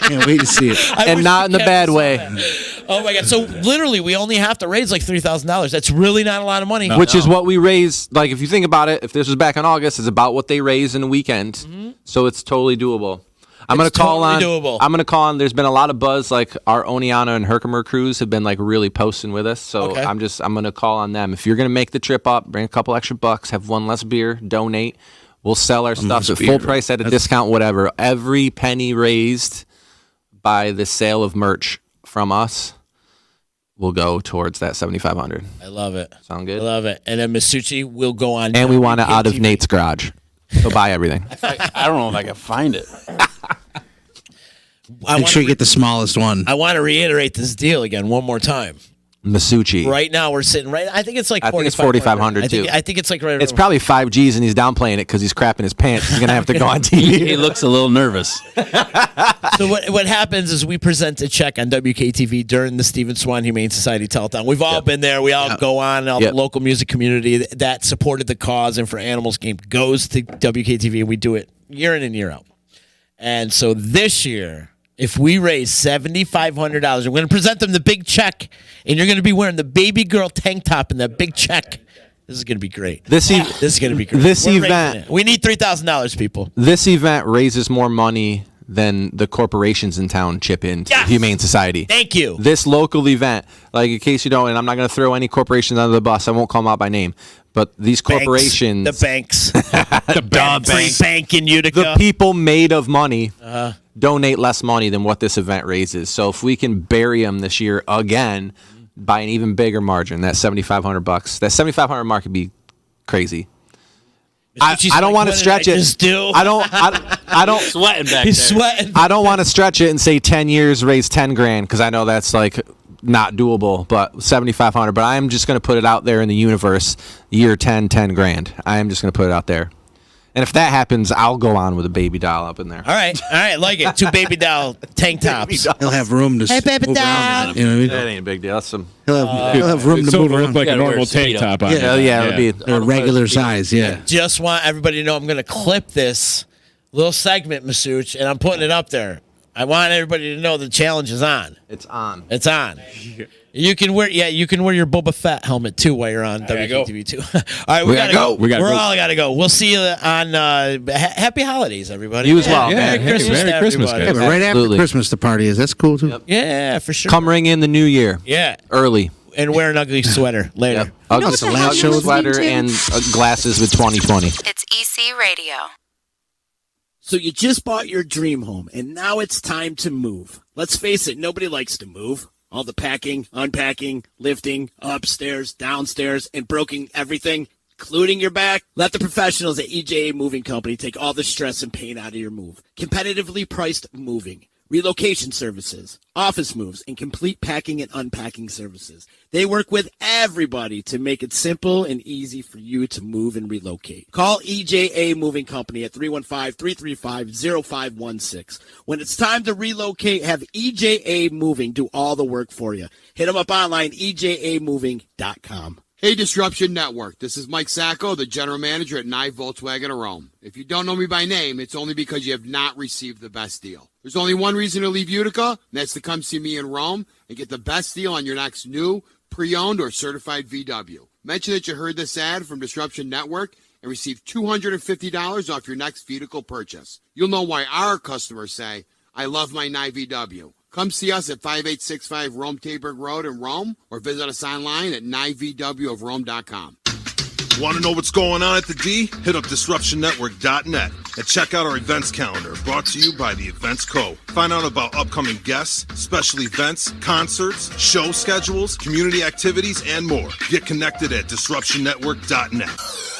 can't wait to see it. I And wish not we in the kept bad this way. on that. Oh my god! So literally, we only have to raise like $3,000. That's really not a lot of money. Which is what we raised. Like, if you think about it, if this was back in August, it's about what they raised in a weekend. So it's totally doable. I'm gonna It's call totally on. doable. I'm gonna call on. There's been a lot of buzz. Like our Oneana and Herkimer crews have been like really posting with us. So Okay. I'm gonna call on them. If you're gonna make the trip up, bring a couple extra bucks, have one less beer, donate. We'll sell our stuff less at beer. full price at a discount, whatever. Every penny raised by the sale of merch from us will go towards that 7,500. I love it. Sound I good? love it. And then Masucci will go on. And we want it out of WKTV. Nate's garage. So buy everything. I don't know if I can find it. I Make want sure you get the smallest one. I want to reiterate this deal again one more time. Masucci. Right now we're sitting right. I think it's like I think it's 4,500 4,500 too. I think it's like right. It's probably 5 G's and he's downplaying it because he's crapping his pants. He's gonna have to go on TV. He looks a little nervous. So what happens is we present a check on WKTV during the Stephen Swan Humane Society telethon. We've all been there. We all go on. All the local music community that supported the cause and for Animals game goes to WKTV, and we do it year in and year out. And so this year, if we raise $7,500, we're going to present them the big check, and you're going to be wearing the baby girl tank top and that big check. This is going to be great. This is going to be great. This We're raising event- it. We need $3,000, people. This event raises more money than the corporations in town chip in to Yes. the Humane Society. Thank you. This local event, like in case you don't, and I'm not going to throw any corporations under the bus. I won't call them out by name, but these corporations, The banks. The Dubs. Free bank in Utica. the people made of money, donate less money than what this event raises. So if we can bury them this year again by an even bigger margin, that $7,500, that $7,500 mark would be crazy. I don't want to stretch it. Just do. I don't. Sweating back He's sweating. I don't want to stretch it and say 10 years, raise 10 grand because I know that's like not doable. But 7,500. But I am just going to put it out there in the universe. Year 10 grand. I am just going to put it out there. And if that happens, I'll go on with a baby doll up in there. All right, like it. 2 baby doll tank tops. He'll have room to Hey, baby move doll. around. You know what I mean? That ain't a big deal. That's some. He'll have room It's to move over around. like a gotta wear normal a tank speedo. top on. Yeah, it'll be. They're regular size, yeah. Just want everybody to know I'm going to clip this little segment, Masuch, and I'm putting it up there. I want everybody to know the challenge is on. It's on. It's on. You can wear your Boba Fett helmet too while you're on gotta go. WKTV too. All right, we gotta go. We all gotta go. We'll see you on Happy Holidays, everybody. You as well. Yeah, Merry hey, Christmas, Merry to Christmas, everybody. Yeah, but right Absolutely. after Christmas, the party is. That's cool, too. Yeah, for sure. Come ring in the new year. Yeah, Early. and wear an ugly sweater later. Ugly, what the hell you're listening sweater to? and glasses with 2020. It's EC Radio. So you just bought your dream home, and now it's time to move. Let's face it, nobody likes to move. All the packing, unpacking, lifting, upstairs, downstairs, and broking everything, including your back. Let the professionals at EJA Moving Company take all the stress and pain out of your move. Competitively priced moving, relocation services, office moves, and complete packing and unpacking services. They work with everybody to make it simple and easy for you to move and relocate. Call EJA Moving Company at 315-335-0516. When it's time to relocate, have EJA Moving do all the work for you. Hit them up online, ejamoving.com. Hey, Disruption Network. This is Mike Sacco, the general manager at Nye Volkswagen of Rome. If you don't know me by name, it's only because you have not received the best deal. There's only one reason to leave Utica, and that's to come see me in Rome and get the best deal on your next new, pre-owned, or certified VW. Mention that you heard this ad from Disruption Network and receive $250 off your next vehicle purchase. You'll know why our customers say, I love my Nye VW. Come see us at 5865 Rome Taberg Road in Rome or visit us online at NyeVWofRome.com. Want to know what's going on at the D? Hit up DisruptionNetwork.net and check out our events calendar brought to you by the Events Co. Find out about upcoming guests, special events, concerts, show schedules, community activities, and more. Get connected at DisruptionNetwork.net.